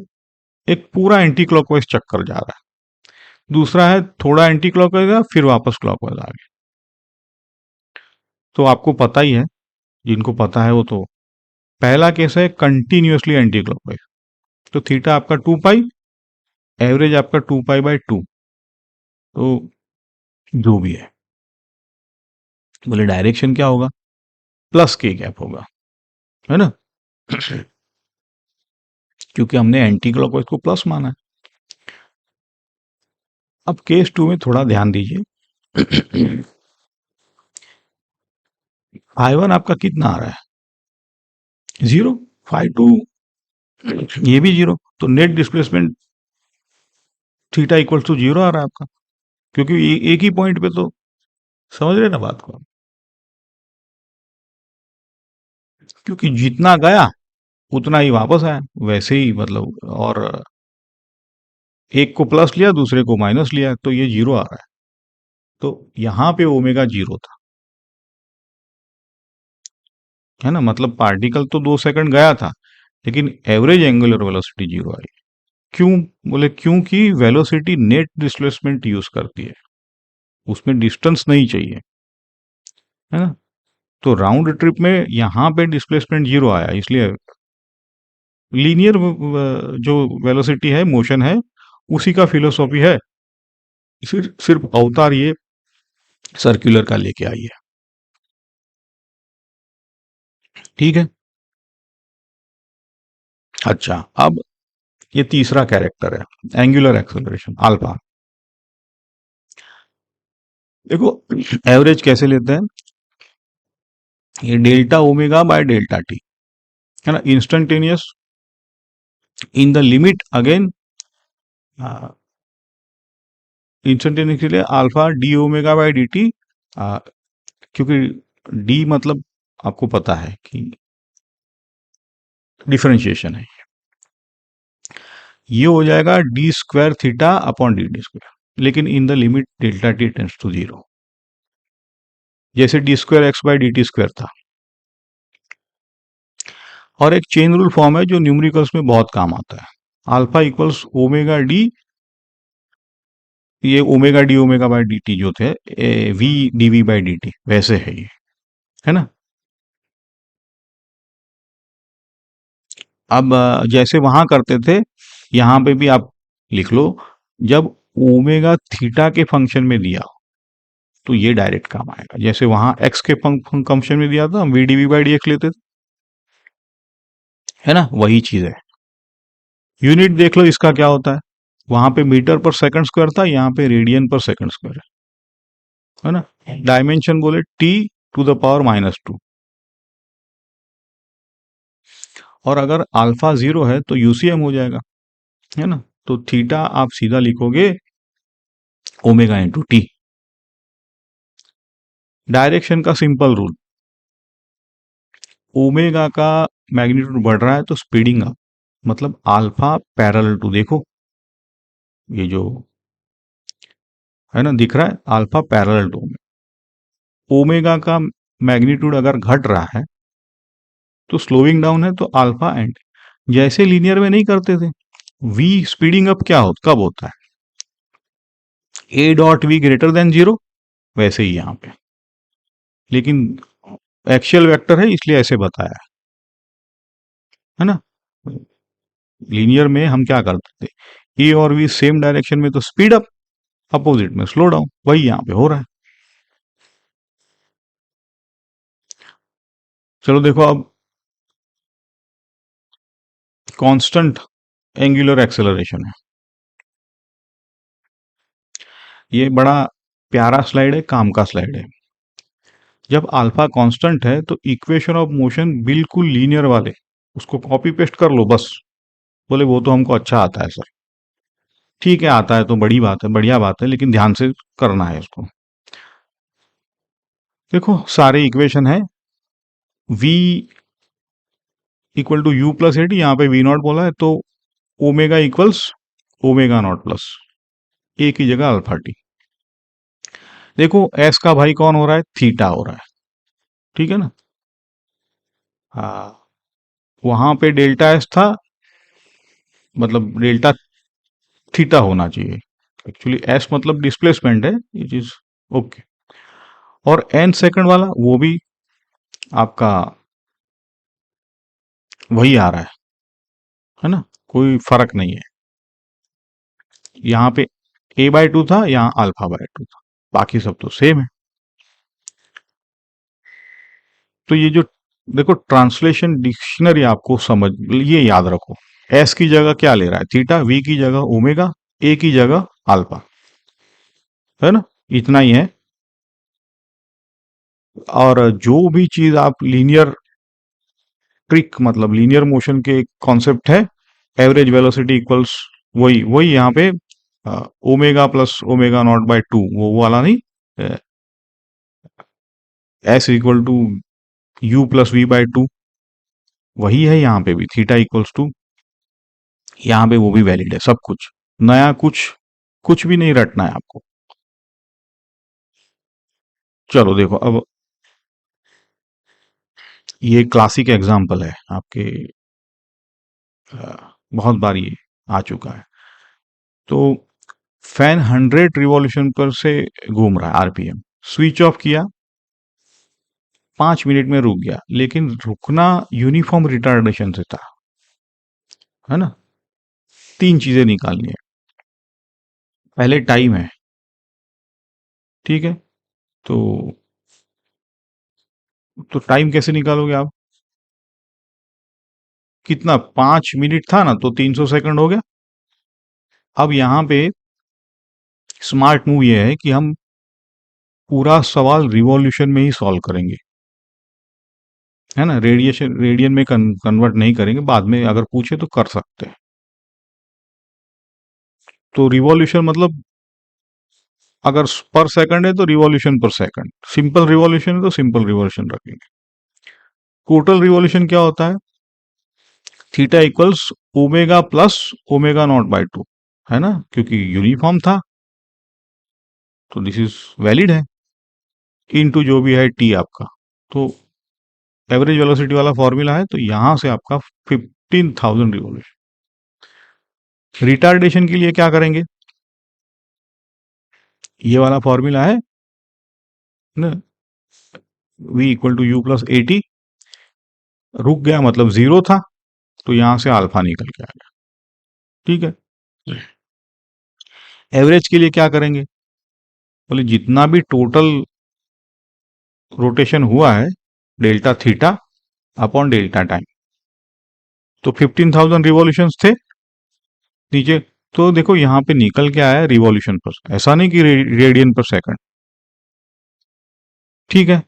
एक पूरा एंटी क्लॉकवाइज चक्कर जा रहा है, दूसरा है थोड़ा एंटी क्लॉकवाइज फिर वापस क्लॉकवाइज आ गया। तो आपको पता ही है, जिनको पता है वो तो, पहला केस है कंटिन्यूअसली एंटी क्लॉकवाइज, तो थीटा आपका 2 पाई, एवरेज आपका 2 पाई/2। तो जो भी है, बोले डायरेक्शन क्या होगा, प्लस के गैप होगा, है ना, क्योंकि हमने एंटी क्लॉकवाइज को प्लस माना है। अब केस टू में थोड़ा ध्यान दीजिए। φ1 आपका कितना आ रहा है, 0। φ2 ये भी 0, तो net displacement theta equal to 0 आ रहा है आपका, क्योंकि एक ही पॉइंट पे, तो समझ रहे ना बात को, क्योंकि जितना गया उतना ही वापस आया, वैसे ही मतलब। और एक को प्लस लिया, दूसरे को माइनस लिया, तो ये 0 आ रहा है। तो यहां पे ओमेगा 0 था, है ना, मतलब पार्टिकल तो 2 सेकंड गया था, लेकिन एवरेज एंगुलर वेलोसिटी 0 आई। क्यों? बोले क्योंकि वेलोसिटी नेट डिस्प्लेसमेंट यूज करती है, उसमें डिस्टेंस नहीं चाहिए, है ना। तो राउंड ट्रिप में यहां पे डिस्प्लेसमेंट 0 आया, इसलिए लीनियर जो वेलोसिटी है, मोशन है, उसी का फिलोसॉफी है। सिर्फ अवतार ये सर्कुलर का लेके आई है, ठीक है। अच्छा, अब ये तीसरा कैरेक्टर है, एंगुलर एक्सेलरेशन अल्फा। देखो, एवरेज कैसे लेते हैं, ये delta omega by delta T, है ना, instantaneous in the limit again, instantaneous के लिए alpha D omega by D T, क्योंकि डी मतलब आपको पता है कि डिफरेंशिएशन है, ये हो जाएगा d square theta upon d d square, लेकिन in the limit delta T tends to 0। जैसे d square x by D t square था। और एक चेन रूल फॉर्म है जो न्यूमेरिकल्स में बहुत काम आता है, अल्फा इक्वल्स ओमेगा डी, ये omega D omega by D T जो थे V D we by D T, वैसे है ये, है ना। अब जैसे वहां करते थे, यहां पे भी आप लिख लो, जब ओमेगा थीटा के फंक्शन में दिया हो तो ये डायरेक्ट काम आएगा। जैसे वहां एक्स के फंक्शन में दिया था, हम V D we by D X लेते थे, है ना, वही चीज है। यूनिट देख लो इसका क्या होता है, वहां पे मीटर पर सेकंड स्क्वायर था, यहाँ पे रेडियन पर सेकंड स्क्वायर है ना। डायमेंशन बोले टी टू द पावर -2, और अगर अल्फा 0 है तो यूसीएम हो जाएगा, है ना। तो थीटा आप सीधा लिखोगे ओमेगा इंटू टी। डायरेक्शन का सिंपल रूल, ओमेगा का मैग्नीट्यूड बढ़ रहा है तो स्पीडिंग अप, मतलब अल्फा पैरेलल टू, देखो ये जो है ना दिख रहा है, अल्फा पैरेलल टू में ओमेगा का मैग्नीट्यूड अगर घट रहा है तो स्लोइंग डाउन है, तो अल्फा एंड, जैसे लीनियर में नहीं करते थे, वी स्पीडिंग अप क्या हो कब होता है, ए डॉट वी ग्रेटर देन 0, वैसे ही यहां पे, लेकिन एक्शियल वेक्टर है इसलिए ऐसे बताया है ना। लीनियर में हम क्या करते थे, ए और वी सेम डायरेक्शन में तो स्पीड अप, अपोजिट में स्लो डाउन, वही यहां पे हो रहा है। चलो देखो अब, कांस्टेंट एंगुलर एक्सेलरेशन है, ये बड़ा प्यारा स्लाइड है, काम का स्लाइड है। जब अल्फा कांस्टेंट है तो इक्वेशन ऑफ मोशन बिल्कुल लीनियर वाले, उसको कॉपी पेस्ट कर लो बस। बोले वो तो हमको अच्छा आता है सर, ठीक है आता है तो बड़ी बात है, बढ़िया बात है, लेकिन ध्यान से करना है इसको। देखो सारे इक्वेशन है, v equal to you plus A t, यहाँ पे वी नॉट बोला है तो omega equals omega naught plus a की जगह अल्फा टी। देखो एस का भाई कौन हो रहा है, थीटा हो रहा है, ठीक है ना। हाँ, वहां पे डेल्टा एस था, मतलब डेल्टा थीटा होना चाहिए, एक्चुअली एस मतलब डिस्प्लेसमेंट है, ये चीज ओके। और एन सेकंड वाला वो भी आपका वही आ रहा है ना, कोई फर्क नहीं है। यहाँ पे ए बाय टू था, यहाँ अल्फा बाय टू था, बाकी सब तो सेम है। तो ये जो देखो ट्रांसलेशन डिक्शनरी आपको समझ, ये याद रखो, एस की जगह क्या ले रहा है थीटा, वी की जगह ओमेगा, ए की जगह अल्फा, है ना, इतना ही है। और जो भी चीज आप लीनियर ट्रिक, मतलब लीनियर मोशन के कॉन्सेप्ट है, एवरेज वेलोसिटी इक्वल्स, वही वही यहाँ पे omega plus omega naught by two, वो वाला नहीं, S equal to you plus V by two, वही है यहाँ पे भी, थीटा इक्वल्स टू, यहाँ पे वो भी वैलिड है। सब कुछ नया, कुछ कुछ भी नहीं रटना है आपको। चलो देखो अब, ये क्लासिक एग्जाम्पल है आपके, बहुत बार ये आ चुका है। तो फैन 100 रिवॉल्यूशन पर से घूम रहा है आरपीएम, स्विच ऑफ किया, 5 मिनट में रुक गया, लेकिन रुकना यूनिफॉर्म रिटार्डेशन से था, है ना। तीन चीजें निकालनी है, पहले टाइम है, ठीक है, तो टाइम कैसे निकालोगे आप, कितना 5 मिनट था ना, तो 300 सेकंड हो गया। अब यहां पे स्मार्ट मूव ये है कि हम पूरा सवाल रिवॉल्यूशन में ही सॉल्व करेंगे, है ना, रेडियन में कन्वर्ट नहीं करेंगे, बाद में अगर पूछे तो कर सकते हैं। तो रिवॉल्यूशन मतलब अगर पर सेकंड है तो रिवॉल्यूशन पर सेकंड, सिंपल रिवॉल्यूशन है तो सिंपल रिवॉल्यूशन रखेंगे। टोटल रिवॉल्यूशन क्या होता है, theta equals omega plus omega naught by to, है ना, क्योंकि यूनिफॉर्म था, तो दिस इज वैलिड है। इनटू जो भी है टी आपका। तो एवरेज वेलोसिटी वाला फॉर्मूला है, तो यहां से आपका 15,000 रिवॉल्यूशन। रिटार्डेशन के लिए क्या करेंगे, ये वाला फॉर्मूला है ना, v equal to you plus A T. रुक गया मतलब जीरो था, तो यहां से अल्फा निकल के आ गया। ठीक है, एवरेज के लिए क्या करेंगे, बोले जितना भी टोटल रोटेशन हुआ है delta theta upon delta time, तो 15,000 रिवॉल्यूशंस थे नीचे। तो देखो यहाँ पे निकल के आया रिवॉल्यूशन पर, ऐसा नहीं कि रेडियन पर सेकंड। ठीक है,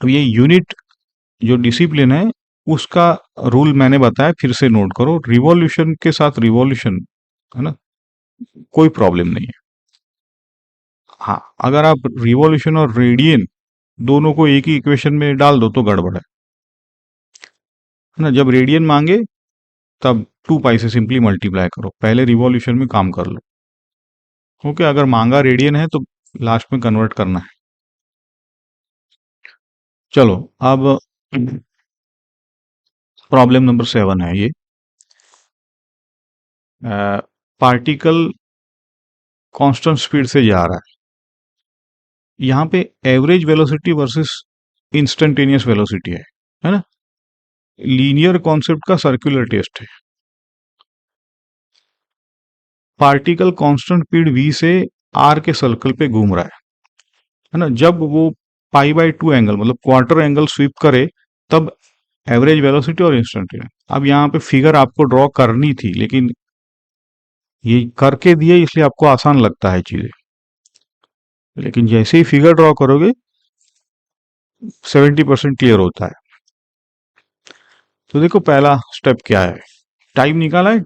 अब ये यूनिट जो डिसिप्लिन है उसका रूल मैंने बताया, फिर से नोट करो, रिवॉल्यूशन के साथ रिवॉल्यूशन है ना, कोई प्रॉब्लम नहीं है। हाँ, अगर आप रिवॉल्यूशन और रेडियन दोनों को एक ही इक्वेशन में डाल दो तो गड़बड़ है ना। जब रेडियन मांगे तब 2 पाई से सिंपली मल्टीप्लाई करो, पहले रिवॉल्यूशन में काम कर लो। ओके, अगर मांगा रेडियन है तो लास्ट में कन्वर्ट करना है। चलो अब प्रॉब्लम नंबर 7 है ये। पार्टिकल कांस्टेंट स्पीड से जा रहा है, यहाँ पे average velocity versus instantaneous velocity है ना। लीनियर कॉन्सेप्ट का सर्कुलर टेस्ट है। पार्टिकल कांस्टेंट स्पीड v से r के सर्कल पे घूम रहा है ना। जब वो π/2 एंगल मतलब क्वार्टर एंगल स्वीप करे तब एवरेज वेलोसिटी और इंस्टेंटेनियस। अब यहाँ पे फिगर आपको ड्रॉ करनी थी, लेकिन ये करके दिए इसलिए आपको आसान लगता है चीजें, लेकिन जैसे ही फिगर ड्रॉ करोगे 70% क्लियर होता है। तो देखो पहला स्टेप क्या है, टाइम निकाला है,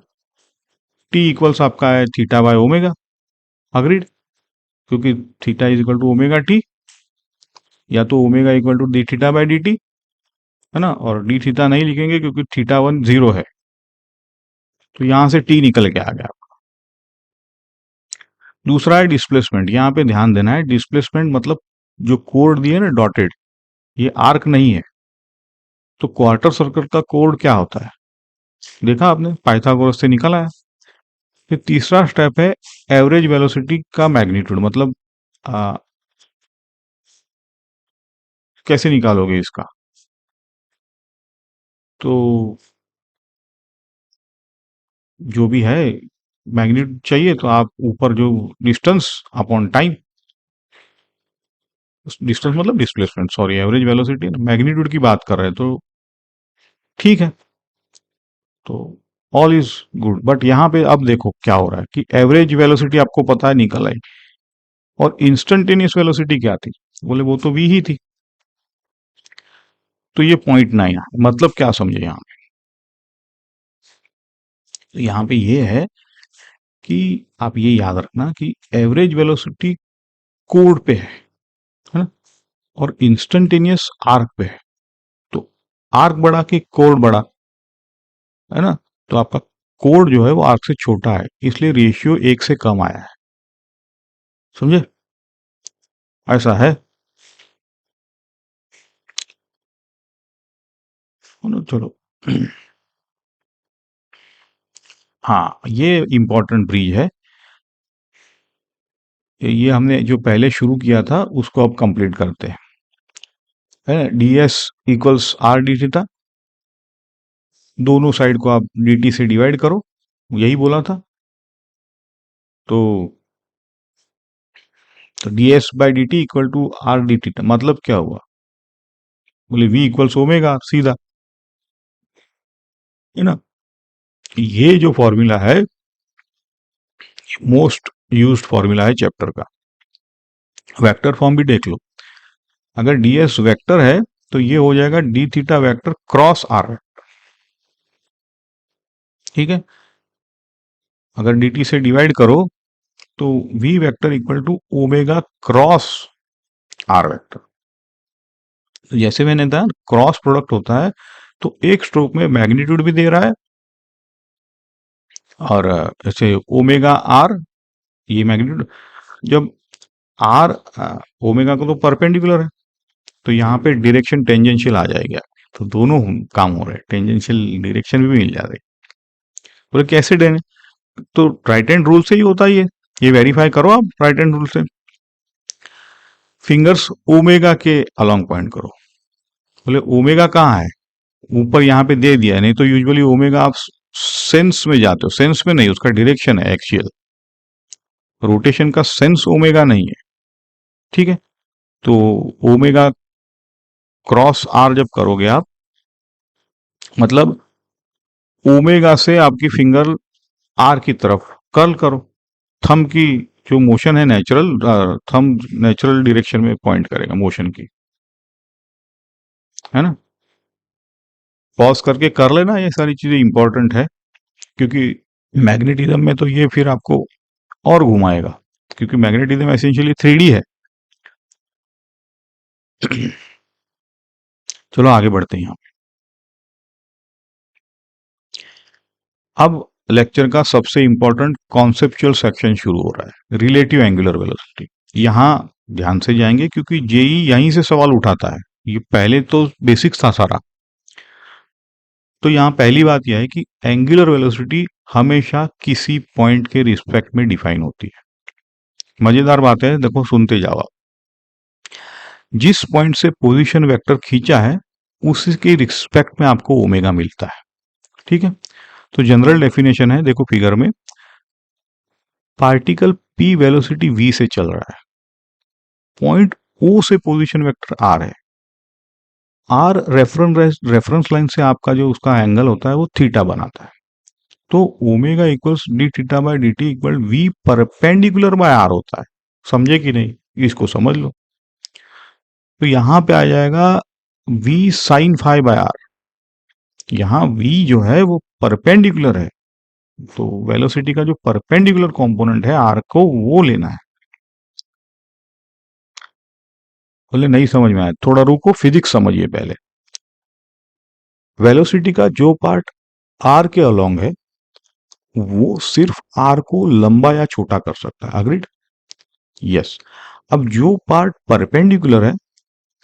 टी इक्वल्स आपका है थीटा बाय ओमेगा, अग्रीड, क्योंकि theta is equal to omega T, या तो omega equal to D theta by D T है ना। और डी थीटा नहीं लिखेंगे क्योंकि थीटा 1 0 है, तो यहां से टी निकल के आ गया। दूसरा है डिस्प्लेसमेंट, यहाँ पे ध्यान देना है, डिस्प्लेसमेंट मतलब जो कोड दिए ना डॉटेड, ये आर्क नहीं है। तो क्वार्टर सर्कल का कोड क्या होता है, देखा आपने, पाइथागोरस से निकल आया। फिर तीसरा स्टेप है एवरेज वेलोसिटी का मैग्नीट्यूड, मतलब कैसे निकालोगे इसका, तो जो भी है मैग्नीट्यूड चाहिए तो आप ऊपर जो डिस्टेंस अपॉन टाइम, डिस्टेंस मतलब displacement, sorry average velocity magnitude की बात कर रहे हैं, तो ठीक है, तो ऑल इज गुड। बट यहाँ पे अब देखो क्या हो रहा है कि एवरेज वेलोसिटी आपको पता है निकल आई, और इंस्टेंटेनियस वेलोसिटी क्या थी, बोले वो तो वी ही थी। तो ये 0.9 मतलब क्या समझे यहाँ पे, तो यहाँ पे ये है कि आप ये याद रखना कि एवरेज वेलोसिटी कोड पे है ना, और इंस्टेंटेनियस आर्क पे है। तो आर्क बड़ा कि कोड बड़ा, है ना, तो आपका कोड जो है वो आर्क से छोटा है, इसलिए रेशियो 1 से कम आया है, समझे, ऐसा है ना। चलो हाँ, ये इंपॉर्टेंट ब्रिज है, ये हमने जो पहले शुरू किया था उसको अब कंप्लीट करते हैं, है ना। D S equals are D theta, दोनों साइड को आप डी टी से डिवाइड करो, यही बोला था। तो D S by D T equal to R D theta, मतलब क्या हुआ, बोले वी इक्वल्स ओमेगा सीधा, है ना। ये जो फॉर्मूला है मोस्ट यूज्ड फॉर्मूला है चैप्टर का। वेक्टर फॉर्म भी देख लो, अगर डी एस वेक्टर है तो ये हो जाएगा D theta vector cross R, ठीक है। अगर डी टी से डिवाइड करो तो V vector equal to omega cross R vector. तो जैसे मैंने कहा क्रॉस प्रोडक्ट होता है, तो एक स्ट्रोक में मैग्नीट्यूड भी दे रहा है, और ऐसे ओमेगा आर ये मैग्नीट्यूड, जब आर ओमेगा को तो परपेंडिकुलर है, तो यहाँ पे डायरेक्शन टेंजेंशियल आ जाएगी, तो दोनों काम हो रहे हैं, टेंजेंशियल डायरेक्शन भी मिल जा रही है। बोले कैसे देने, तो राइट हैंड रूल से ही होता है ये वेरीफाई करो आप राइट हैंड रूल से। फिंगर्स ओमेगा के अलोंग पॉइंट करो। बोले ओमेगा कहाँ है, ऊपर यहाँ पे दे दिया, नहीं तो यूजुअली ओमेगा आप सेंस में जाते हो, सेंस में नहीं, उसका डायरेक्शन है एक्सियल, रोटेशन का सेंस ओमेगा नहीं है, ठीक है। तो ओमेगा क्रॉस आर जब करोगे आप, मतलब ओमेगा से आपकी फिंगर आर की तरफ कर्ल करो, थंब की जो मोशन है नेचुरल, थंब नेचुरल डायरेक्शन में पॉइंट करेगा मोशन की, है ना। पॉज करके कर लेना, ये सारी चीजें इंपॉर्टेंट है, क्योंकि मैग्नेटिज्म में तो ये फिर आपको और घुमाएगा, क्योंकि मैग्नेटिज्म एसेंशियली 3D है। चलो आगे बढ़ते हैं यहाँ। अब लेक्चर का सबसे इंपॉर्टेंट कॉन्सेप्चुअल सेक्शन शुरू हो रहा है, रिलेटिव एंगुलर वेलोसिटी। यहाँ ध्यान से जाएंगे क्योंकि जेई यहीं से सवाल उठाता है, ये पहले तो बेसिक्स था सारा। तो यहाँ पहली बात यह है कि एंगुलर वेलोसिटी हमेशा किसी पॉइंट के रिस्पेक्ट में डिफाइन होती है। मजेदार बात है, देखो सुनते जाओ आप। जिस पॉइंट से पोजीशन वेक्टर खींचा है उसी के रिस्पेक्ट में आपको ओमेगा मिलता है, ठीक है। तो जनरल डेफिनेशन है, देखो फिगर में, पार्टिकल पी वेलोसिटी वी से चल रहा है, पॉइंट ओ से पोजीशन वेक्टर आर है, आर रेफरेंस लाइन से आपका जो उसका एंगल होता है वो थीटा बनाता है। तो omega equals D theta by D T equal V perpendicular by R होता है। समझे कि नहीं, इसको समझ लो। तो यहां पे आ जाएगा V sine phi by R, यहाँ वी जो है वो परपेंडिकुलर है, तो वेलोसिटी का जो परपेंडिकुलर कंपोनेंट है आर को वो लेना है। बोले नहीं समझ में आया, थोड़ा रुको, फिजिक्स समझिए पहले। वेलोसिटी का जो पार्ट आर के अलोंग है वो सिर्फ आर को लंबा या छोटा कर सकता है, अग्रीड, यस। अब जो पार्ट परपेंडिकुलर है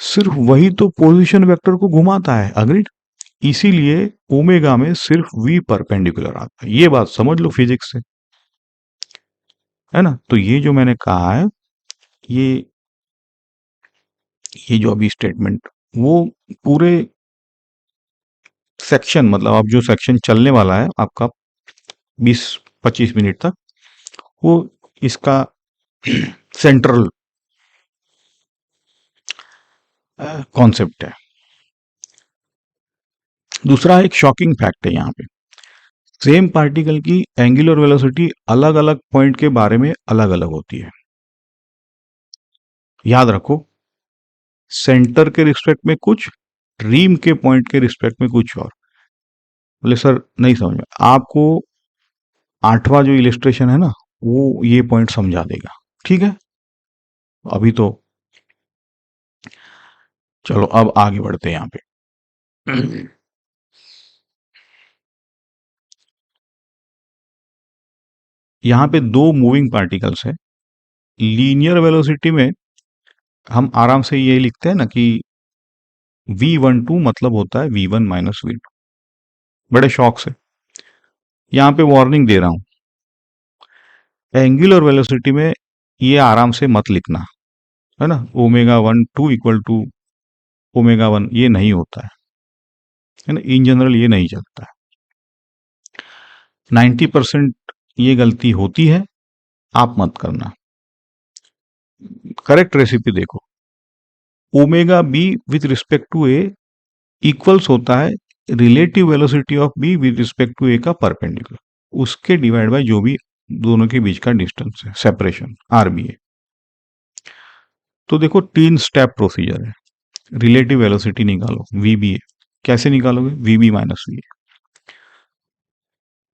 सिर्फ वही तो पोजीशन वेक्टर को घुमाता है, अग्रीड। इसीलिए ओमेगा में सिर्फ वी परपेंडिकुलर आता है, ये बात समझ लो फिजिक्स से, है ना। तो ये जो मैंने कहा है, ये ये जो अभी स्टेटमेंट, वो पूरे सेक्शन, मतलब अब जो सेक्शन चलने वाला है आपका 20-25 मिनट तक, वो इसका सेंट्रल कॉन्सेप्ट है। दूसरा एक शॉकिंग फैक्ट है यहाँ पे, सेम पार्टिकल की एंगुलर वेलोसिटी अलग अलग पॉइंट के बारे में अलग अलग होती है। याद रखो, सेंटर के रिस्पेक्ट में कुछ, रीम के पॉइंट के रिस्पेक्ट में कुछ और। बोले सर नहीं समझ में, आपको 8वां जो इलिस्ट्रेशन है ना वो ये पॉइंट समझा देगा, ठीक है। अभी तो चलो अब आगे बढ़ते हैं यहाँ पे। यहाँ पे दो मूविंग पार्टिकल्स है, लीनियर वेलोसिटी में हम आराम से ये लिखते हैं ना कि v12 मतलब होता है v1 माइनस v2, बड़े शौक से यहाँ पे वार्निंग दे रहा हूं, एंगुलर वेलोसिटी में ये आराम से मत लिखना, है ना, ओमेगा 1 2 इक्वल टू ओमेगा 1, ये नहीं होता है ना, इन जनरल ये नहीं चलता है। 90% ये गलती होती है, आप मत करना। करेक्ट रेसिपी देखो, omega b with respect to a equals होता है relative velocity of b with respect to a का परपेंडिकुलर, उसके डिवाइड बाय जो भी दोनों के बीच का डिस्टेंस है, सेपरेशन, आर बी ए। तो देखो 3 स्टेप प्रोसीजर है, रिलेटिव वेलोसिटी निकालो वी बी ए, कैसे निकालोगे, V B minus V A,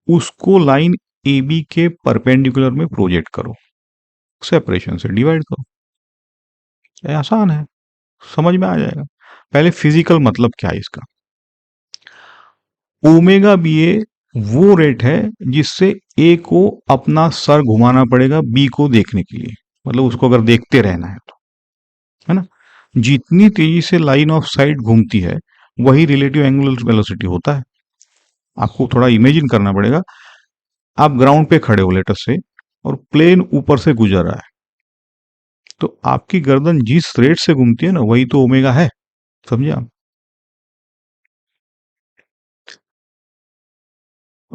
उसको लाइन ए बी के परपेंडिकुलर में प्रोजेक्ट करो, सेपरेशन से डिवाइड करो, ये आसान है, समझ में आ जाएगा। पहले फिजिकल मतलब क्या है इसका, ओमेगा बी ए वो रेट है जिससे ए को अपना सर घुमाना पड़ेगा बी को देखने के लिए, मतलब उसको अगर देखते रहना है ना। जितनी तेजी से लाइन ऑफ साइट घूमती है वही रिलेटिव एंगुलर वेलोसिटी होता है। आपको थोड़ा इमेजिन करना पड़ेगा। आप ग्राउंड पे खड़े हो लेटर से, और प्लेन ऊपर से गुजर रहा है, तो आपकी गर्दन जिस रेट से घूमती है ना, वही तो ओमेगा है। समझे आप?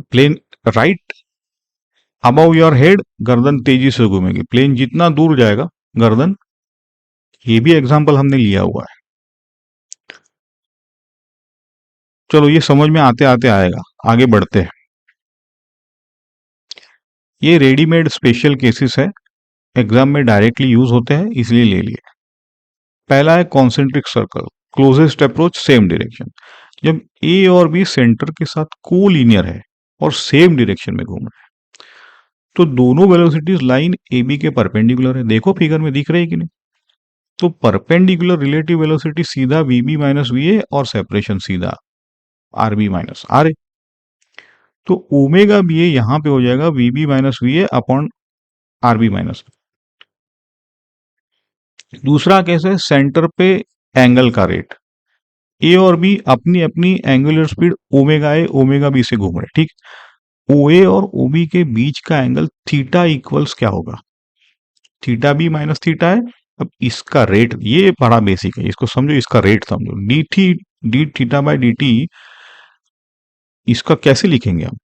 Plane right above your head, गर्दन तेजी से घूमेगी। प्लेन जितना दूर जाएगा, गर्दन, ये भी एग्जांपल हमने लिया हुआ है। चलो ये समझ में आते आते आएगा, आगे बढ़ते हैं। ये रेडीमेड स्पेशल केसेस है, एग्जाम में डायरेक्टली यूज होते हैं, इसलिए ले लिए। पहला है concentric circle, closest approach same direction. जब ए और बी सेंटर के साथ कोलिनियर है और सेम डायरेक्शन में घूम रहे हैं, तो दोनों वेलोसिटीज लाइन ए बी के परपेंडिकुलर है। देखो फिगर में दिख रही है कि नहीं? तो परपेंडिकुलर रिलेटिव वेलोसिटी सीधा V B minus V A, और सेपरेशन सीधा R B minus R A. तो ओमेगा बी ए यहां पे हो जाएगा V B minus V A upon R B minus. दूसरा केस है सेंटर पे एंगल का रेट। ए और बी अपनी अपनी angular speed omega A omega B से घूम रहे, ठीक। ओ ए और ओ बी के बीच का एंगल थीटा इक्वल्स क्या होगा? थीटा बी माइनस थीटा है। अब इसका रेट, ये बड़ा बेसिक है, इसको समझो, इसका रेट समझो। डी थी, D theta by D T, इसका कैसे लिखेंगे हम?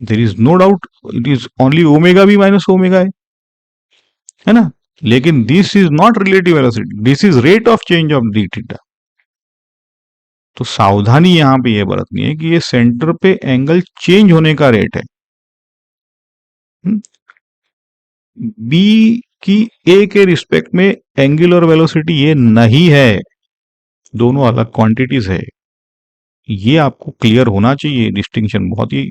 There is no doubt, it is only omega B minus omega A, है ना। लेकिन this is not relative velocity, this is rate of change of D theta. तो सावधानी यहां पे ये बरतनी है कि ये सेंटर पे एंगल चेंज होने का रेट है। बी की ए के रिस्पेक्ट में एंगुलर वेलोसिटी ये नहीं है, दोनों अलग क्वांटिटीज है। ये आपको क्लियर होना चाहिए, डिस्टिंक्शन बहुत ही।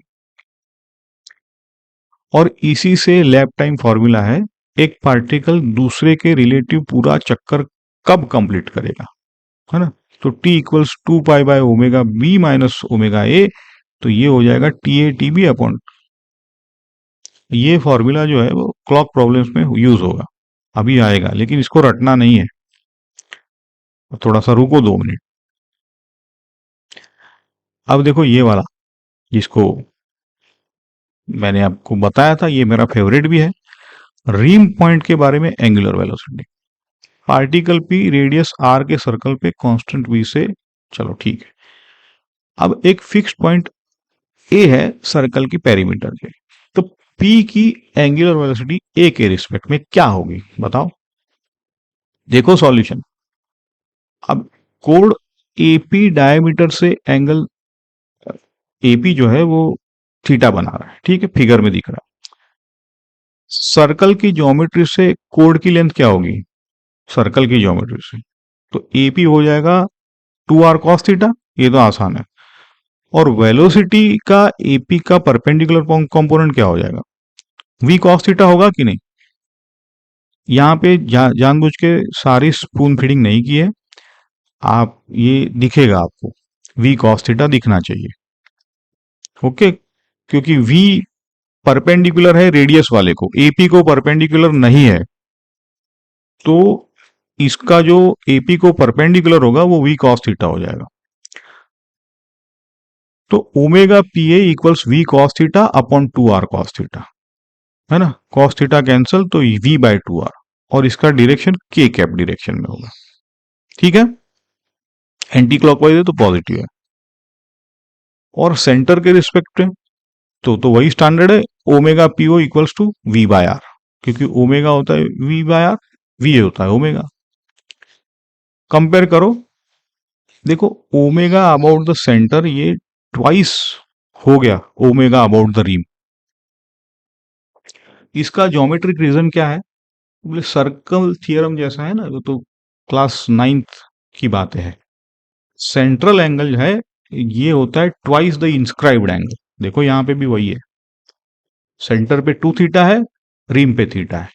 और इसी से लैप टाइम फॉर्मूला है, एक पार्टिकल दूसरे के रिलेटिव पूरा चक्कर कब कंप्लीट करेगा, है ना। तो T equals 2 pi by omega B minus omega A, तो ये हो जाएगा T A T B upon. ये फॉर्मूला जो है वो क्लॉक प्रॉब्लम्स में यूज होगा, अभी आएगा, लेकिन इसको रटना नहीं है। थोड़ा सा रुको 2 मिनट। अब देखो ये वाला, जिसको मैंने आपको बताया था, ये मेरा फेवरेट भी है। रिम पॉइंट के बारे में angular velocity, particle P radius R के सर्कल पे कांस्टेंट वी से, चलो ठीक है। अब एक फिक्स्ड पॉइंट ए है सर्कल की पेरीमीटर के, तो पी की एंगुलर वेलोसिटी ए के रिस्पेक्ट में क्या होगी बताओ। देखो सॉल्यूशन। अब कोड एपी डायमीटर से एंगल एपी जो है वो थीटा बना रहा है, ठीक है, फिगर में दिख रहा है। सर्कल की ज्योमेट्री से कोड की लेंथ क्या होगी? सर्कल की ज्योमेट्री से तो एपी हो जाएगा 2r cos थीटा, ये तो आसान है। और वेलोसिटी का एपी का परपेंडिकुलर कंपोनेंट क्या हो जाएगा? v cos थीटा होगा कि नहीं? यहाँ पे जानबूझ के सारी स्पून फीडिंग नहीं की है, आप ये दिखेगा आपको, v cos थीटा दिखना चाहिए, ओके। क्योंकि v परपेंडिकुलर है रेडियस वाले को, एपी को परपेंडिकुलर नहीं है, तो इसका जो एपी को परपेंडिकुलर होगा वो v cos थीटा हो जाएगा। तो omega P A equals we cos theta upon 2r cos theta, है ना। cos थीटा कैंसल, तो v बाय 2r, और इसका डायरेक्शन के कैप डायरेक्शन में होगा, ठीक है। एंटी क्लॉकवाइज है तो पॉजिटिव है। और सेंटर के रिस्पेक्ट में तो वही स्टैंडर्ड है, omega P O equals to V by R, क्योंकि ओमेगा होता है वी बाय आर, वी होता है ओमेगा। कंपेयर करो, देखो ओमेगा अबाउट द सेंटर ये ट्वाइस हो गया ओमेगा अबाउट द रिम। इसका ज्योमेट्रिक रीजन क्या है? बोले सर्कल थियरम जैसा है ना, वो तो क्लास 9th की बात है। सेंट्रल एंगल जो है ये होता है ट्वाइस द इंस्क्राइब्ड एंगल। देखो यहां पे भी वही है, सेंटर पे 2 थीटा है, रीम पे थीटा है,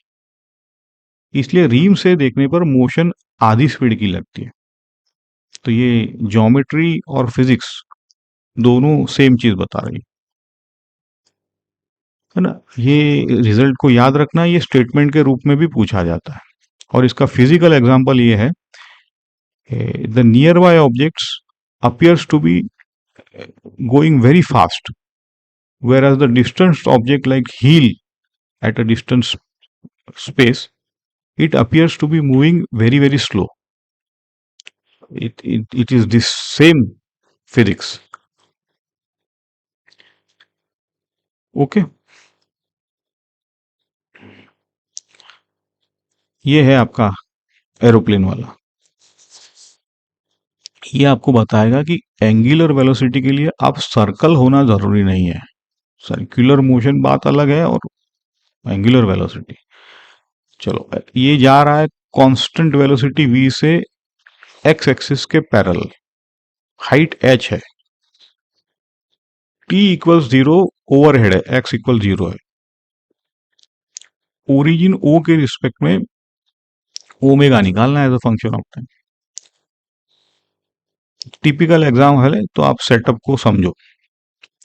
इसलिए रीम से देखने पर मोशन आधी स्पीड की लगती है। तो ये ज्योमेट्री और फिजिक्स दोनों सेम चीज बता रही है। है ना। ये रिजल्ट को याद रखना, ये स्टेटमेंट के रूप में भी पूछा जाता है। और इसका फिजिकल एग्जांपल ये है, the near by objects appears to be going very fast, whereas the distant object like heel at a distance space, it appears to be moving very very slow. It is this same physics. Okay, ये है आपका aeroplane वाला। ये आपको बताएगा कि angular velocity के लिए आप सर्कल होना जरूरी नहीं है। सर्कुलर मोशन बात अलग है और एंगुलर वेलोसिटी। चलो, ये जा रहा है कांस्टेंट वेलोसिटी v से एक्स एक्सिस के पैरेलल, हाइट h है, t इक्वल्स 0, ओवरहेड है, x इक्वल 0 है, ओरिजिन o के रिस्पेक्ट में ओमेगा निकालना है as a function of time. Typical exam है तो आप सेटअप को समझो।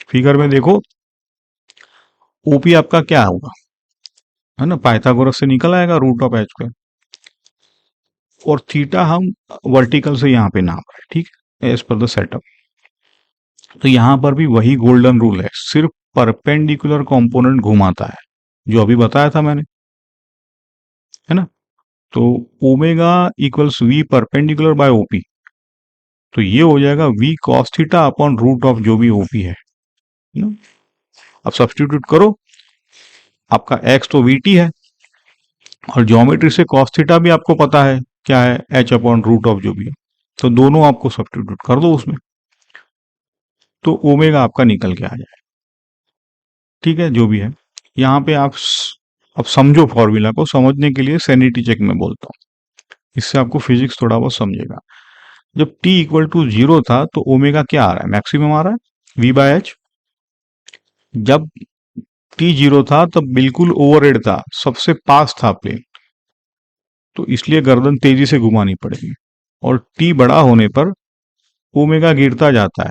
फिगर में देखो, ओपी आपका क्या होगा, है ना, पाइथागोरस से निकल आएगा रूट ऑफ एच पे, और थीटा हम वर्टिकल से यहाँ पे नाप रहे हैं, ठीक है, एज पर द सेटअप। तो यहां पर भी वही गोल्डन रूल है, सिर्फ परपेंडिकुलर कंपोनेंट घुमाता है, जो अभी बताया था मैंने, है ना। तो omega equals V perpendicular by OP, तो ये हो जाएगा V cos theta upon root of जो भी ओपी है ना। अब सब्स्टिट्यूट करो, आपका एक्स तो वी टी है, और ज्योमेट्री से कॉस थीटा भी आपको पता है क्या है, एच अपॉन रूट ऑफ जो भी है, तो दोनों आपको सब्स्टिट्यूट कर दो उसमें, तो ओमेगा आपका निकल के आ जाए, ठीक है, जो भी है। यहाँ पे आप अब समझो, फॉर्मूला को समझने के लिए सैनिटी चेक में बोलता हूँ, इससे आपको फिजिक्स थोड़ा बहुत समझेगा। जब t इक्वल टू 0 था तो ओमेगा क्या आ रहा है, मैक्सिमम आ रहा है v बाय एच। जब t 0 था तब बिल्कुल ओवरहेड था, सबसे पास था प्लेन, तो इसलिए गर्दन तेजी से घुमानी पड़ेगी, और t बड़ा होने पर ओमेगा गिरता जाता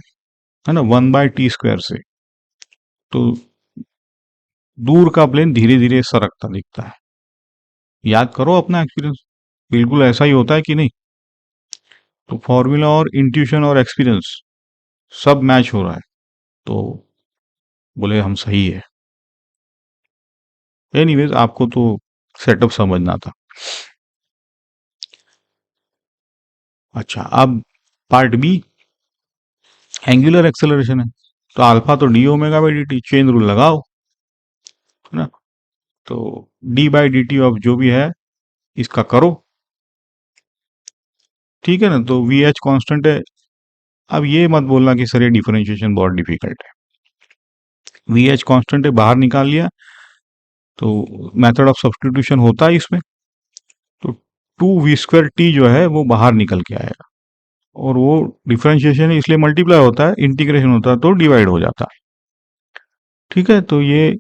है ना, 1/t² से, तो दूर का प्लेन धीरे धीरे सरकता दिखता है। याद करो अपना एक्सपीरियंस, बिल्कुल ऐसा ही होता है कि नहीं। तो फॉर्मूला और इंट्यूशन और एक्सपीरियंस सब मैच हो रहा है, तो बोले हम सही है। एनीवेज, आपको तो सेटअप समझना था। अच्छा, अब पार्ट बी, एंगुलर एक्सेलरेशन है, तो अल्फा तो D omega by D T, chain rule लगाओ, है ना। तो D by D T of जो भी है इसका करो, ठीक है ना। तो वी एच कॉन्स्टेंट है। अब ये मत बोलना कि सर ये डिफरेंशिएशन बहुत डिफिकल्ट है, वी एच कॉन्स्टेंट है, बाहर निकाल लिया, तो मेथड ऑफ सब्स्टिट्यूशन होता है इसमें, तो 2v² टी जो है वो बाहर निकल के आएगा, और वो डिफरेंशिएशन इसलिए मल्टीप्लाई होता है, इंटीग्रेशन होता है तो डिवाइड हो जाता है, ठीक है। तो ये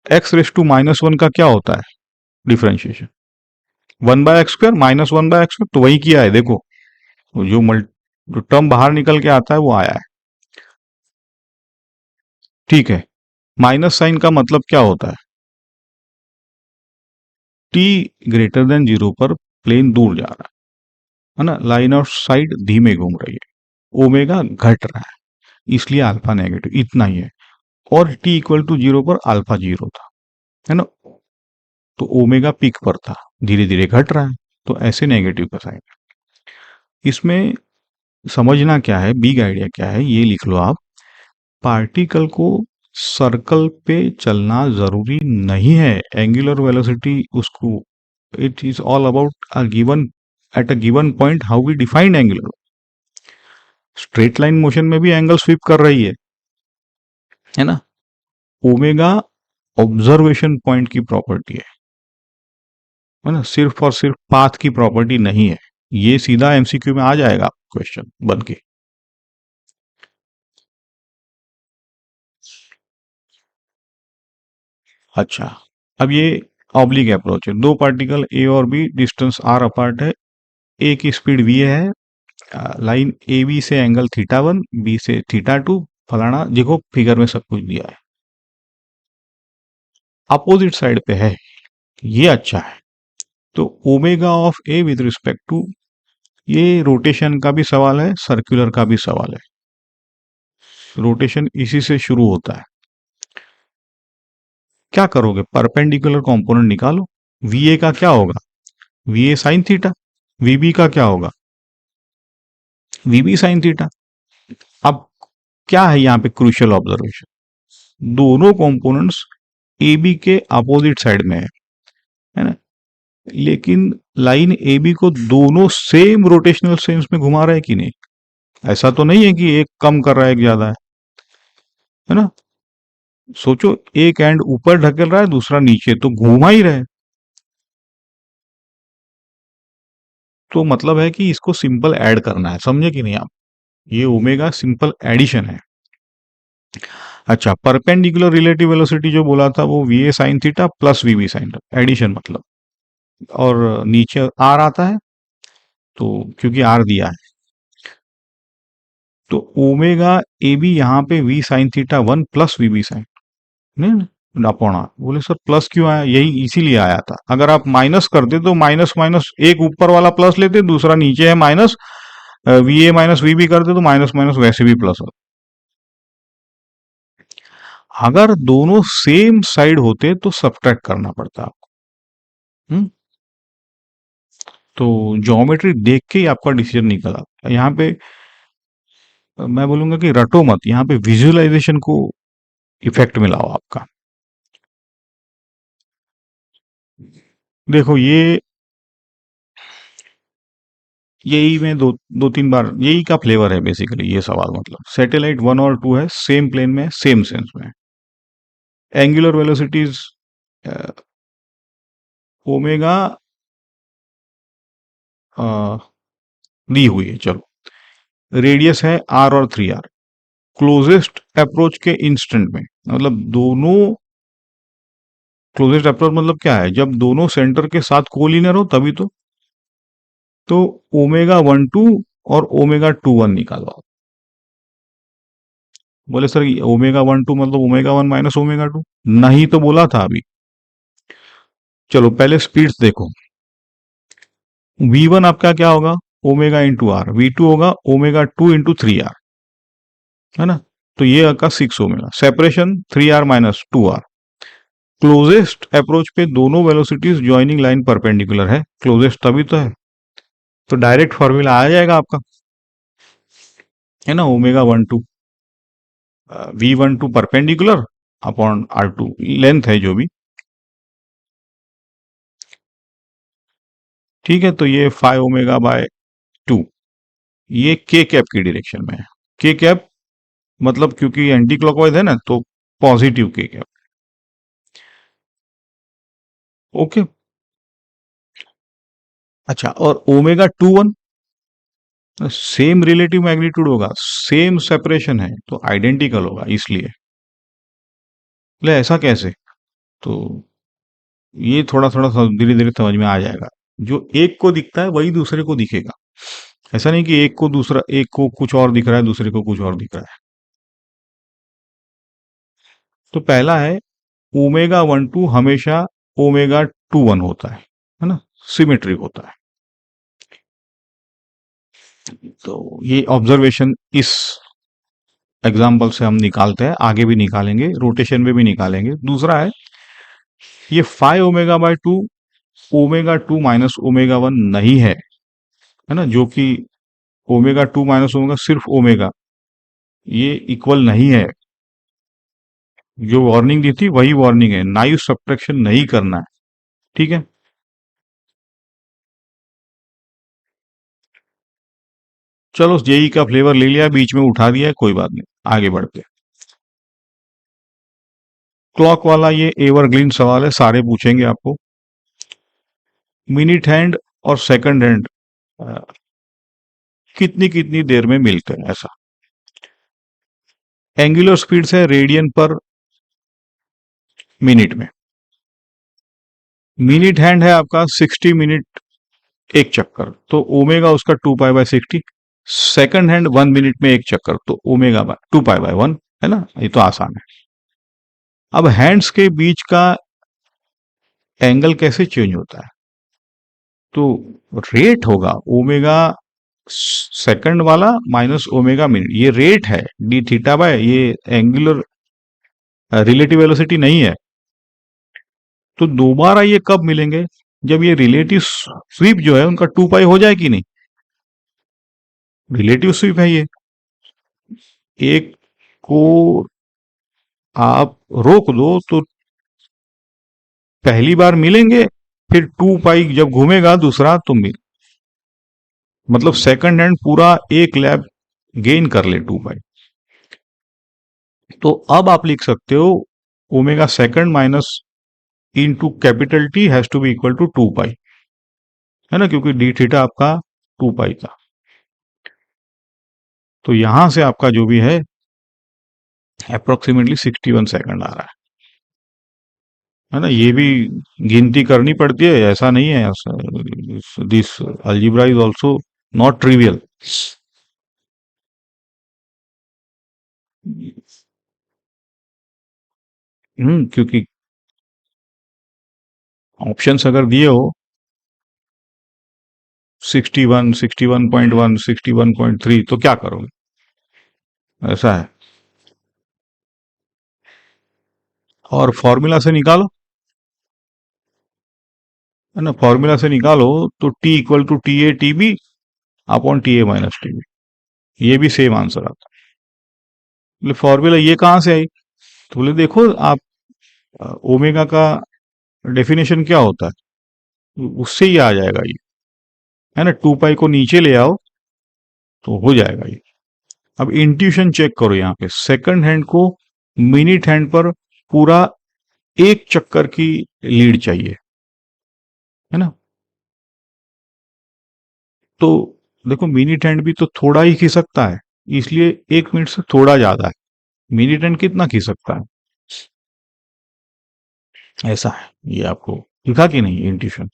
x⁻⁻1 का क्या होता है डिफरेंशिएशन, 1/x², -1/x², तो वही किया है देखो, जो टर्म बाहर निकल के आता है वो आया है, ठीक है। माइनस साइन का मतलब क्या होता है, t ग्रेटर देन 0 पर प्लेन दूर जा रहा है ना, लाइन ऑफ साइड धीमे घूम रही है, ओमेगा घट रहा है, इसलिए अल्फा नेगेटिव, इतना ही है। और t इक्वल टू 0 पर अल्फा 0 था, है ना, तो ओमेगा पीक पर था, धीरे धीरे घट रहा है, तो ऐसे नेगेटिव का साइन। इसमें समझना क्या है, बिग आइडिया क्या है, ये लिख लो आप। पार्टिकल को सर्कल पे चलना जरूरी नहीं है, एंगुलर वेलोसिटी उसको, it is all about a given, at a given point how we define angular. Straight line motion में भी एंगल स्वीप कर रही है ना। ओमेगा ऑब्जर्वेशन पॉइंट की प्रॉपर्टी है ना, सिर्फ और सिर्फ पाथ की प्रॉपर्टी नहीं है। ये सीधा एमसीक्यू में आ जाएगा क्वेश्चन बन के। अच्छा, अब ये ऑब्लिक अप्रोच है, दो पार्टिकल ए और बी डिस्टेंस आर अपार्ट है, ए की स्पीड वी है, लाइन ए बी से एंगल θ1, बी से θ2, फलाना देखो फिगर में सब कुछ दिया है। अपोजिट साइड पे है, ये अच्छा है। तो omega of A with respect to, ये रोटेशन का भी सवाल है, सर्कुलर का भी सवाल है। रोटेशन इसी से शुरू होता है। क्या करोगे, परपेंडिकुलर कंपोनेंट निकालो। वीए का क्या होगा, वीए साइन थीटा। वीबी का क्या होगा, वीबी साइन थीटा। अब क्या है यहाँ पे क्रूशियल ऑब्जर्वेशन, दोनों कंपोनेंट्स ए बी के अपोजिट साइड में है ना, लेकिन लाइन ए बी को दोनों सेम रोटेशनल सेंस में घुमा रहा है कि नहीं। ऐसा तो नहीं है कि एक कम कर रहा है एक ज्यादा है ना। सोचो, एक एंड ऊपर ढकेल रहा है दूसरा नीचे, तो घुमा ही रहे। तो मतलब है कि इसको सिंपल ऐड करना है, समझे कि नहीं आप। ये ओमेगा सिंपल एडिशन है। अच्छा, परपेंडिकुलर रिलेटिव वेलोसिटी जो बोला था वो V A sine theta plus V B sine theta, addition मतलब। और नीचे आर आता है, तो क्योंकि आर दिया है, तो ओमेगा ए बी यहाँ पे V sine theta one plus V B sine, नहीं अपॉन आर। बोले सर प्लस क्यों आया, यही इसीलिए आया था। अगर आप माइनस करते तो माइनस माइनस एक ऊपर वाला प्लस लेते, दूसरा नीचे है minus, V A minus V B करते तो माइनस माइनस वैसे भी प्लस होता। अगर दोनों सेम साइड होते तो सब्ट्रैक्ट करना पड़ता आपको। तो ज्योमेट्री देख के ही आपका डिसीजन निकल आता है। यहाँ पे मैं बोलूंगा कि रटो मत, यहाँ पे विजुअलाइजेशन को इफेक्ट में लाओ आपका। देखो ये, यही में दो तीन बार यही का फ्लेवर है बेसिकली ये सवाल। मतलब सैटेलाइट वन और टू है, सेम प्लेन में सेम सेंस में, एंगुलर वेलोसिटीज ओमेगा दी हुई है, चलो रेडियस है आर और थ्री आर, क्लोजेस्ट अप्रोच के इंस्टेंट में, मतलब दोनों क्लोजेस्ट अप्रोच मतलब क्या है, जब दोनों सेंटर के साथ कोलिनियर हो तभी तो ओमेगा वन टू और ओमेगा टू वन निकालो आप। बोले सर ओमेगा वन टू मतलब omega one minus omega two, नहीं तो बोला था अभी। चलो पहले स्पीड्स देखो, वी वन आपका क्या होगा, omega into r, v two होगा omega two into three r, है ना। तो ये आपका six omega, separation three r minus two r. Closest approach पे दोनों वेलोसिटीज ज्वाइनिंग लाइन परपेंडिकुलर है, क्लोजेस्ट तभी तो है, तो डायरेक्ट फॉर्मूला आ जाएगा आपका, है ना, omega one two V one two perpendicular upon R two length है जो भी, ठीक है। तो ये फाइव ओमेगा बाय टू, ये के कैप की डायरेक्शन में है। के कैप मतलब क्योंकि एंटी क्लॉकवाइज है ना, तो पॉजिटिव के कैप। ओके। अच्छा, और omega two one same relative magnitude होगा, सेम सेपरेशन है तो आइडेंटिकल होगा, इसलिए ले ऐसा कैसे। तो ये थोड़ा थोड़ा धीरे धीरे समझ में आ जाएगा। जो एक को दिखता है वही दूसरे को दिखेगा, ऐसा नहीं कि एक को कुछ और दिख रहा है दूसरे को कुछ और दिख रहा है। तो पहला है ओमेगा वन टू हमेशा ओमेगा टू वन होता है ना, सिमेट्रिक होता है। तो ये ऑब्जर्वेशन इस एग्जाम्पल से हम निकालते हैं, आगे भी निकालेंगे, रोटेशन में भी निकालेंगे। दूसरा है ये five omega by two omega two minus omega one नहीं है ना, जो कि ओमेगा टू माइनस ओमेगा सिर्फ ओमेगा, ये इक्वल नहीं है। जो वार्निंग दी थी वही वार्निंग है, नाइव सब्ट्रैक्शन नहीं करना है, ठीक है। चलो जेई का फ्लेवर ले लिया, बीच में उठा दिया है, कोई बात नहीं, आगे बढ़ते। क्लॉक वाला ये एवरग्रीन सवाल है, सारे पूछेंगे आपको। मिनट हैंड और सेकंड हैंड कितनी कितनी देर में मिलते हैं, ऐसा। एंगुलर स्पीड है रेडियन पर मिनट में। मिनट हैंड है आपका 60 मिनट एक चक्कर, तो ओमेगा उसका two pi by 60। Second hand 1 minute में एक चक्कर, तो omega by two pi by one, है ना, ये तो आसान है। अब हैंड्स के बीच का एंगल कैसे चेंज होता है? तो रेट होगा ओमेगा सेकंड वाला माइनस ओमेगा मिनट, ये रेट है डी थीटा बाय, ये एंगुलर रिलेटिव वेलोसिटी नहीं है। तो दोबारा ये कब मिलेंगे? जब ये रिलेटिव स्वीप जो है उनका 2 पाई हो जाए कि नहीं। रिलेटिव स्वीप है ये, एक को आप रोक दो तो पहली बार मिलेंगे, फिर 2 पाई जब घूमेगा दूसरा तो मिल, मतलब सेकंड हैंड पूरा एक लैब गेन कर ले 2 पाई। तो अब आप लिख सकते हो omega second minus into capital T has to be equal to 2 pi, है ना, क्योंकि डी थीटा आपका 2 पाई था। तो यहां से आपका जो भी है अप्रोक्सीमेटली 61 सेकंड आ रहा है ना। ये भी गिनती करनी पड़ती है, ऐसा नहीं है। This algebra is also not trivial. क्योंकि ऑप्शंस अगर दिए हो 61, 61.1, 61.3, तो क्या करोगे? ऐसा है। और फॉर्मूला से निकालो, है ना, फॉर्मूला से निकालो तो T equal to T A T B upon T A minus T B, ये भी सेम आंसर आता है। बोले फॉर्मूला ये कहाँ से आई? तो बोले देखो आप, ओमेगा का डेफिनेशन क्या होता है, उससे ही आ जाएगा ये, है ना। 2 पाई को नीचे ले आओ तो हो जाएगा ये। अब इंट्यूशन चेक करो, यहाँ पे सेकंड हैंड को मिनिट हैंड पर पूरा एक चक्कर की लीड चाहिए, है ना। तो देखो मिनिट हैंड भी तो थोड़ा ही खिसकता है, इसलिए 1 मिनट से थोड़ा ज्यादा है। मिनिट हैंड कितना खिसकता है, ऐसा है। ये आपको दिखा कि नहीं इंट्यूशन?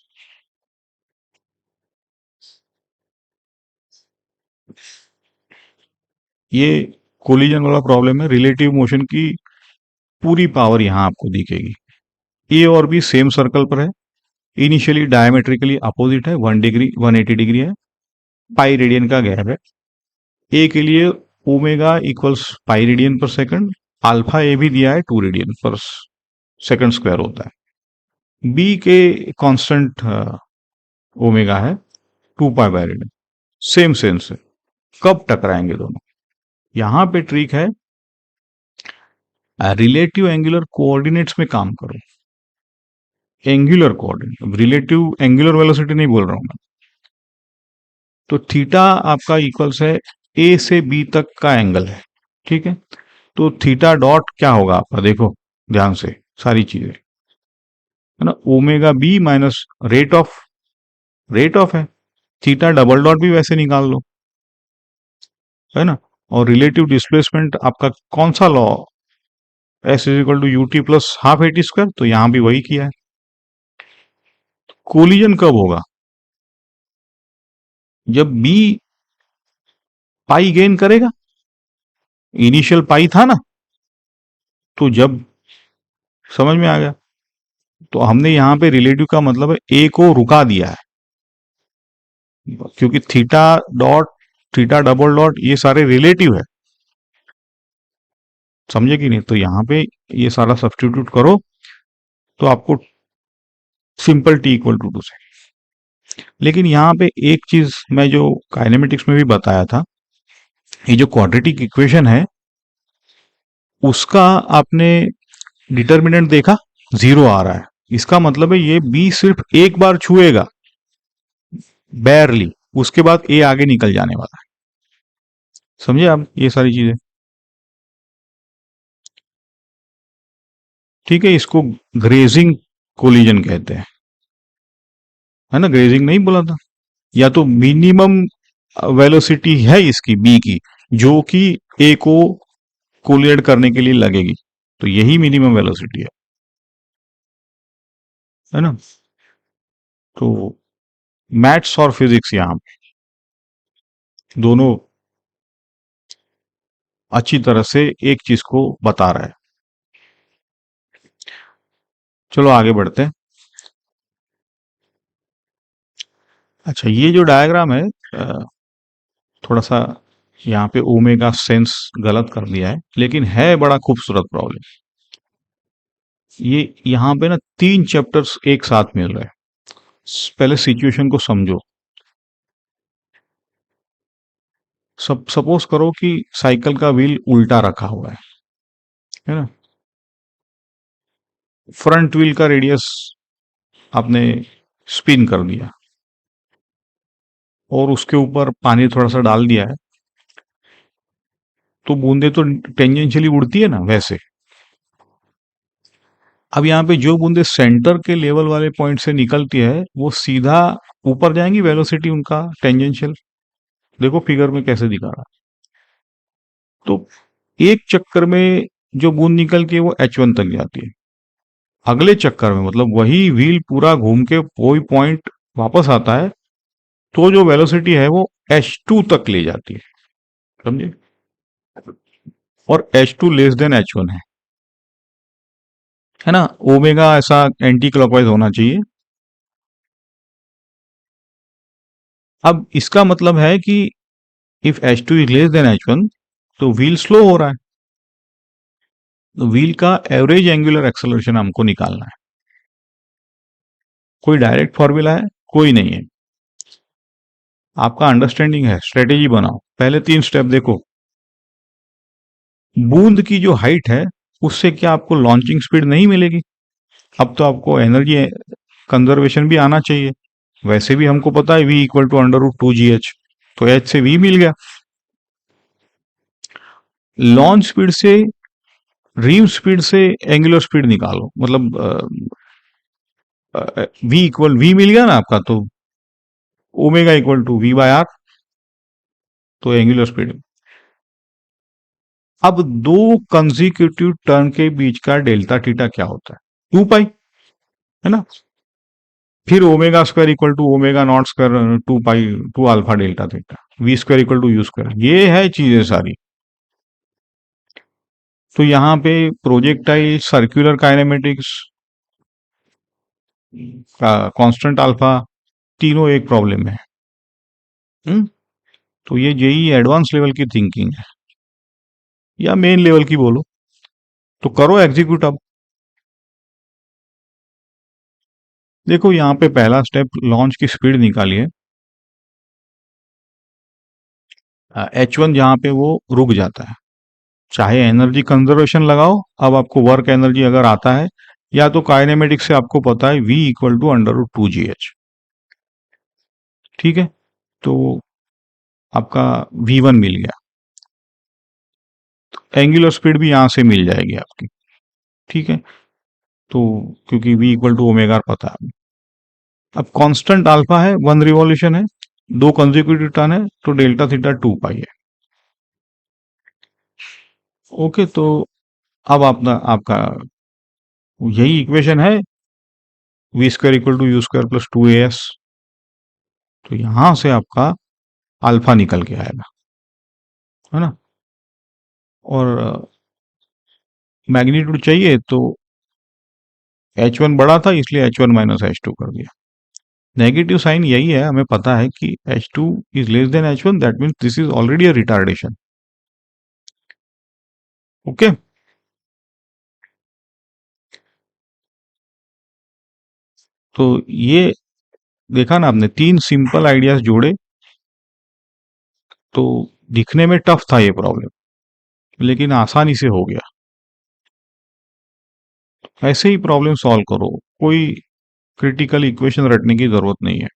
ये कोलिजन वाला प्रॉब्लम है, रिलेटिव मोशन की पूरी पावर यहां आपको दिखेगी। ए और बी सेम सर्कल पर है, इनिशियली डायमेट्रिकली अपोजिट है, 1 डिग्री 180 डिग्री है, पाई रेडियन का गैप है। ए के लिए ओमेगा इक्वल्स पाई रेडियन पर सेकंड, अल्फा ए भी दिया है 2 रेडियन पर सेकंड स्क्वायर होता है। बी के कांस्टेंट ओमेगा है 2 pi bye radian, same sense है। कब टकराएंगे दोनों? यहां पे ट्रिक है, रिलेटिव एंगुलर कोऑर्डिनेट्स में काम करो। Angular coordinate, relative angular velocity नहीं बोल रहा हूं मैं। तो थीटा आपका इक्वल्स है ए से बी तक का एंगल है, ठीक है। तो थीटा डॉट क्या होगा आपका, देखो ध्यान से सारी चीजें, है ना। Omega B minus rate of है, थीटा डबल डॉट भी वैसे निकाल लो, है ना। और रिलेटिव डिस्प्लेसमेंट आपका कौन सा law, S is equal to U T plus half A T square, तो यहां भी वही किया है। कोलिजन कब होगा? जब बी पाई गेन करेगा, इनिशियल पाई था ना, तो जब, समझ में आ गया। तो हमने यहां पे रिलेटिव का मतलब है ए को रुका दिया है, क्योंकि theta dot, theta double dot ये सारे रिलेटिव है, समझे कि नहीं। तो यहां पे ये सारा सब्स्टिट्यूट करो तो आपको सिंपल टी इक्वल टू 2 से। लेकिन यहां पे एक चीज मैं जो काइनेमेटिक्स में भी बताया था, ये जो क्वाड्रेटिक इक्वेशन है उसका आपने डिटर्मिनेंट देखा, 0 आ रहा है। इसका मतलब है ये बी सिर्फ एक बार छुएगा, बैरली, उसके बाद ए आगे निकल जाने वाला है। समझे आप ये सारी चीजें? ठीक है, इसको ग्रेजिंग कोलिजन कहते हैं, है ना। ग्रेजिंग नहीं बोला था? या तो मिनिमम वेलोसिटी है इसकी बी की, जो कि ए को कोलिएट करने के लिए लगेगी, तो यही मिनिमम वेलोसिटी है ना। तो मैथ्स और फिजिक्स यहां दोनों अच्छी तरह से एक चीज को बता रहा है। चलो आगे बढ़ते हैं। अच्छा, ये जो डायग्राम है अ, थोड़ा सा यहाँ पे ओमेगा सेंस गलत कर दिया है, लेकिन है बड़ा खूबसूरत प्रॉब्लम। ये यहाँ पे ना 3 चैप्टर्स एक साथ मिल रहे हैं। पहले सिचुएशन को समझो। सपोज करो कि साइकिल का व्हील उल्टा रखा हुआ है ना। फ्रंट व्हील का रेडियस आपने स्पिन कर दिया और उसके ऊपर पानी थोड़ा सा डाल दिया है, तो बूंदे तो टेंजेंशियली उड़ती है ना वैसे। अब यहाँ पे जो बूंदे सेंटर के लेवल वाले पॉइंट से निकलती है वो सीधा ऊपर जाएंगी, वेलोसिटी उनका टेंजेंशियल। देखो फिगर में कैसे दिखा रहा। तो एक चक्कर में जो बूंद निकल के वो H1 तक जाती है, अगले चक्कर में मतलब वही व्हील पूरा घूम के कोई पॉइंट वापस आता है तो जो वेलोसिटी है वो H2 तक ले जाती है, समझे। और H2 लेस देन H1 है ना। ओमेगा ऐसा एंटी क्लॉकवाइज होना चाहिए। अब इसका मतलब है कि if H2 is less than H1 तो व्हील स्लो हो रहा है, तो व्हील का एवरेज एंगुलर एक्सेलरेशन हमको निकालना है। कोई डायरेक्ट फॉर्मूला है? कोई नहीं है। आपका अंडरस्टैंडिंग है, स्ट्रेटेजी बनाओ। पहले 3 स्टेप देखो। बूंद की जो हाइट है उससे क्या आपको लॉन्चिंग स्पीड नहीं मिलेगी? अब तो आपको एनर्जी कंजर्वेशन भी आना चाहिए। वैसे भी हमको पता है V इक्वल टू √2GH, तो H से V मिल गया। लॉन्च स्पीड से रिम स्पीड से एंगुलर स्पीड निकालो, मतलब V मिल गया ना आपका, तो ओमेगा इक्वल टू V/R, तो एंगुलर स्पीड। अब 2 कंसेक्यूटिव टर्न के बीच का डेल्टा थीटा क्या होता है? 2 पाई, है ना। फिर omega square equal to omega naught square 2 pi 2 alpha delta theta, V square equal to U square. ये है चीजें सारी। तो यहाँ पे projectile, circular kinematics, constant alpha, तीनों एक प्रॉब्लम में है। हम्म? तो ये जेई एडवांस लेवल की थिंकिंग है, या मेन लेवल की बोलो। तो करो एग्जीक्यूट अब। देखो यहाँ पे पहला स्टेप, लॉन्च की स्पीड निकालिए। H1 जहाँ पे वो रुक जाता है, चाहे एनर्जी कंजर्वेशन लगाओ। अब आपको वर्क एनर्जी अगर आता है, या तो काइनेमेटिक्स से आपको पता है V इक्वल टू √2GH, ठीक है। तो आपका V1 मिल गया, एंगुलर स्पीड भी यहां से मिल जाएगी आपकी, ठीक है। तो क्योंकि V इक्वल टू ओमेगा पता है। अब कांस्टेंट अल्फा है, 1 रिवॉल्यूशन है, 2 कंसेक्यूटिव टर्न है, तो डेल्टा थीटा 2 पाई है। ओके, तो अब आपका आपका यही इक्वेशन है, V square equal to U square plus 2AS। तो यहां से आपका अल्फा निकल के आएगा, है ना। और मैग्नीट्यूड चाहिए तो H1 बड़ा था इसलिए H1 माइनस H2 कर दिया। नेगेटिव साइन यही है, हमें पता है कि H2 is less than H1, that means this is already a retardation. Okay. तो ये देखा ना आपने, 3 सिंपल आइडियाज जोड़े। तो दिखने में टफ था ये प्रॉब्लम, लेकिन आसानी से हो गया। ऐसे ही प्रॉब्लम सॉल्व करो, कोई क्रिटिकल इक्वेशन रटने की जरूरत नहीं है।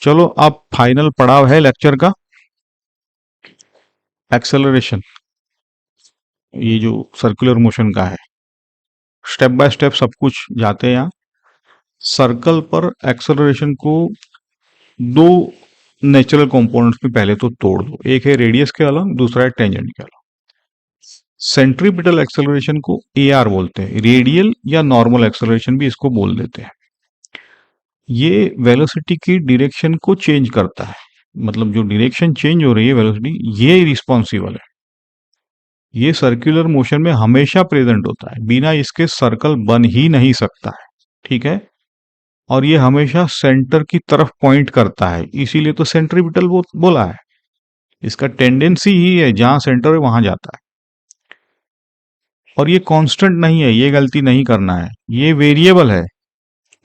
चलो, अब फाइनल पड़ाव है लेक्चर का, एक्सेलरेशन। ये जो सर्कुलर मोशन का है, स्टेप बाय स्टेप सब कुछ जाते हैं यहाँ। सर्कल पर एक्सेलरेशन को 2 नेचुरल कंपोनेंट्स में पहले तो तोड़ दो। एक है रेडियस के अलग, दूसरा है टेंजेंट के अलग। सेंट्रीपिटल एक्सेलरेशन को AR बोलते हैं, रेडियल या नॉर्मल एक्सेलरेशन भी इसको बोल देते हैं। ये वेलोसिटी की डायरेक्शन को चेंज करता है, मतलब जो डायरेक्शन चेंज हो रही है वेलोसिटी, ये रिस्पॉन्सिबल है। ये सर्कुलर मोशन में हमेशा प्रेजेंट होता है, बिना इसके सर्कल बन ही नहीं सकता है, ठीक है। और ये हमेशा सेंटर की तरफ पॉइंट करता है, इसीलिए तो सेंट्रीपिटल बोला है। इसका टेंडेंसी ही है जहां सेंटर है वहां जाता है। और ये कांस्टेंट नहीं है, ये गलती नहीं करना है, ये वेरिएबल है।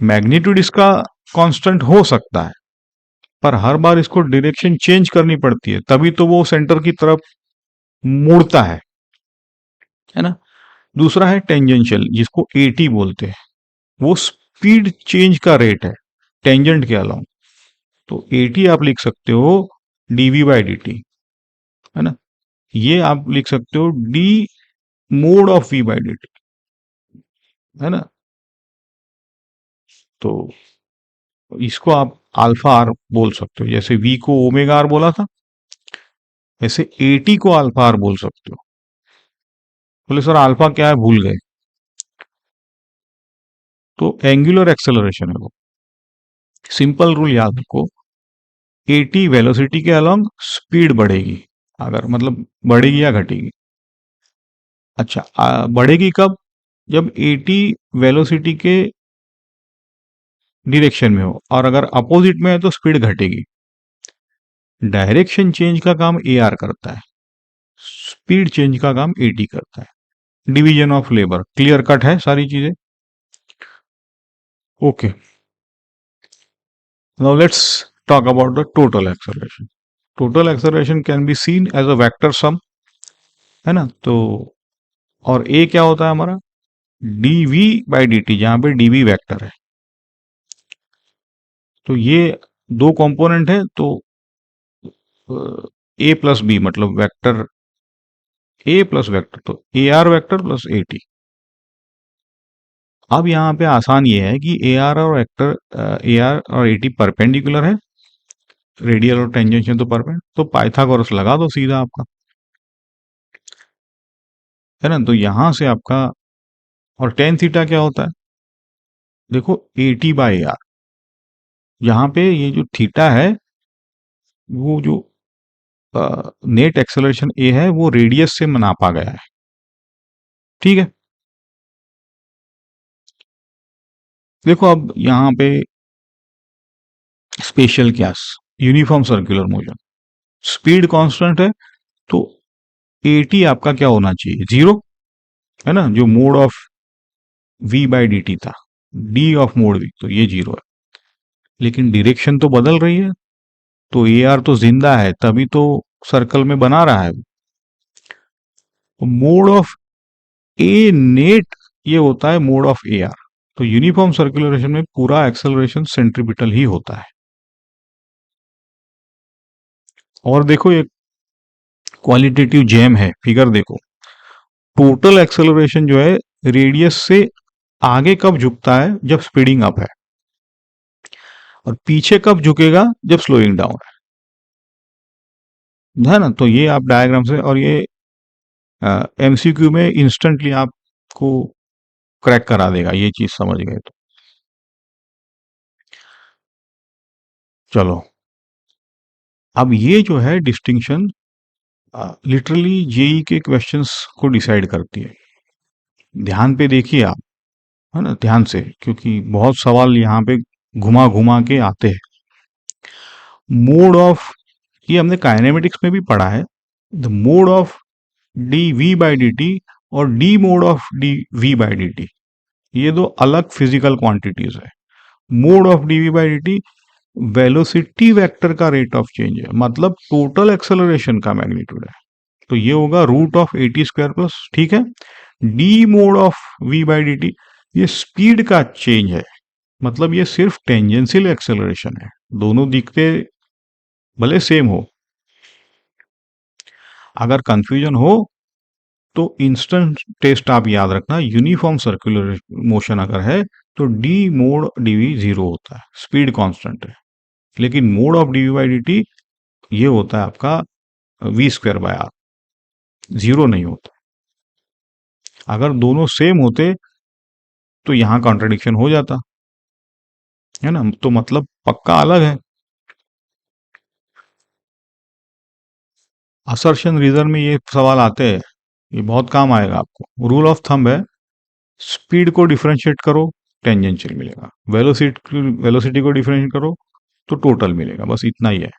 मैग्नीट्यूड इसका कांस्टेंट हो सकता है, पर हर बार इसको डायरेक्शन चेंज करनी पड़ती है, तभी तो वो सेंटर की तरफ मुड़ता है ना। दूसरा है टेंजेंशियल, जिसको एटी बोलते हैं। वो स्पीड चेंज का रेट है टेंजेंट के अलावा। तो एटी आप लिख सकते हो डीवी बाई डी टी, है ना। ये आप लिख सकते हो D mod of V by D T, है ना। तो इसको आप अल्फा आर बोल सकते हो, जैसे वी को ओमेगा आर बोला था, ऐसे एटी को अल्फा आर बोल सकते हो। बोले सर अल्फा क्या है, भूल गए। तो एंगुलर एक्सेलरेशन है वो। सिंपल रूल याद रखो, एटी वेलोसिटी के अलोंग स्पीड बढ़ेगी, अगर मतलब बढ़ेगी या घटेगी। अच्छा, बढ़ेगी कब? जब एटी वेलोसिटी के डायरेक्शन में हो, और अगर अपोजिट में है तो स्पीड घटेगी। डायरेक्शन चेंज का काम ए आर करता है, स्पीड चेंज का काम एटी करता है। Division of labour clear cut है सारी चीजें। Okay, now let's talk about the total acceleration. Total acceleration can be seen as a vector sum, है ना। तो और ए क्या होता है हमारा, D we by D T, जहां पे डी वी वैक्टर है। तो ये दो कंपोनेंट है, तो ए प्लस बी मतलब वेक्टर ए प्लस वेक्टर, तो A R vector plus A T. अब यहाँ पे आसान ये है कि ए आर और वेक्टर ए आर और ए टी परपेंडिकुलर है, रेडियल और टेंजेंशियल तो परपेंड, तो पाइथागोरस लगा दो सीधा आपका, है ना। तो यहां से आपका, और टेन थीटा क्या होता है, देखो ए टी बाई आर, यहाँ पे ये जो थीटा है, वो जो नेट एक्सेलरेशन ए है वो रेडियस से नापा गया है, ठीक है। देखो अब यहाँ पे special class, uniform circular motion, speed constant है, तो एटी आपका क्या होना चाहिए, जीरो, है ना। जो mod of V by D T था, डी ऑफ मोड वी, तो ये जीरो है। लेकिन डायरेक्शन तो बदल रही है, तो ए आर तो जिंदा है, तभी तो सर्कल में बना रहा है। मोड ऑफ ए नेट ये होता है मोड ऑफ ए आर। तो यूनिफॉर्म सर्कुलरेशन में पूरा एक्सेलरेशन सेंट्रीपिटल ही होता है। और देखो एक क्वालिटेटिव जेम है, फिगर देखो, टोटल एक्सेलरेशन जो है रेडियस से आगे कब झुकता है, जब स्पीडिंग अप और पीछे कब झुकेगा, जब स्लोइंग डाउन है ना। तो ये आप डायग्राम से, और ये एमसीक्यू में इंस्टेंटली आपको क्रैक करा देगा, ये चीज समझ गए तो। चलो, अब ये जो है डिस्टिंक्शन लिटरली जेई के क्वेश्चंस को डिसाइड करती है। ध्यान पे देखिए आप, है ना, ध्यान से, क्योंकि बहुत सवाल यहाँ पे घुमा घुमा के आते हैं। मोड ऑफ, ये हमने काइनेमेटिक्स में भी पढ़ा है, the mod of d we by D t और d mod of d we by D T, ये दो अलग फिजिकल क्वांटिटीज है। Mod of d we by D t velocity vector का रेट ऑफ चेंज है, मतलब टोटल एक्सेलरेशन का magnitude है। तो ये होगा root of A T square plus, ठीक है। D mod of V by D T, ये स्पीड का चेंज है, मतलब ये सिर्फ टेंजेंशियल एक्सेलरेशन है, दोनों दिखते भले सेम हो। अगर कंफ्यूजन हो तो इंस्टेंट टेस्ट आप याद रखना, यूनिफॉर्म सर्कुलर मोशन अगर है तो डी मोड डीवी जीरो होता है, स्पीड कांस्टेंट है। लेकिन mod of D V by D T ये होता है आपका V square by R, zero नहीं होता। अगर दोनों सेम होते तो यहां कॉन्ट्रडिक्शन हो जाता, है ना, तो मतलब पक्का अलग है। असर्शन रीजन में ये सवाल आते हैं, ये बहुत काम आएगा आपको। रूल ऑफ थंब है, स्पीड को डिफरेंशिएट करो टेंजेंशियल मिलेगा। वेलोसिटी को डिफरेंशिएट करो तो टोटल मिलेगा, बस इतना ही है।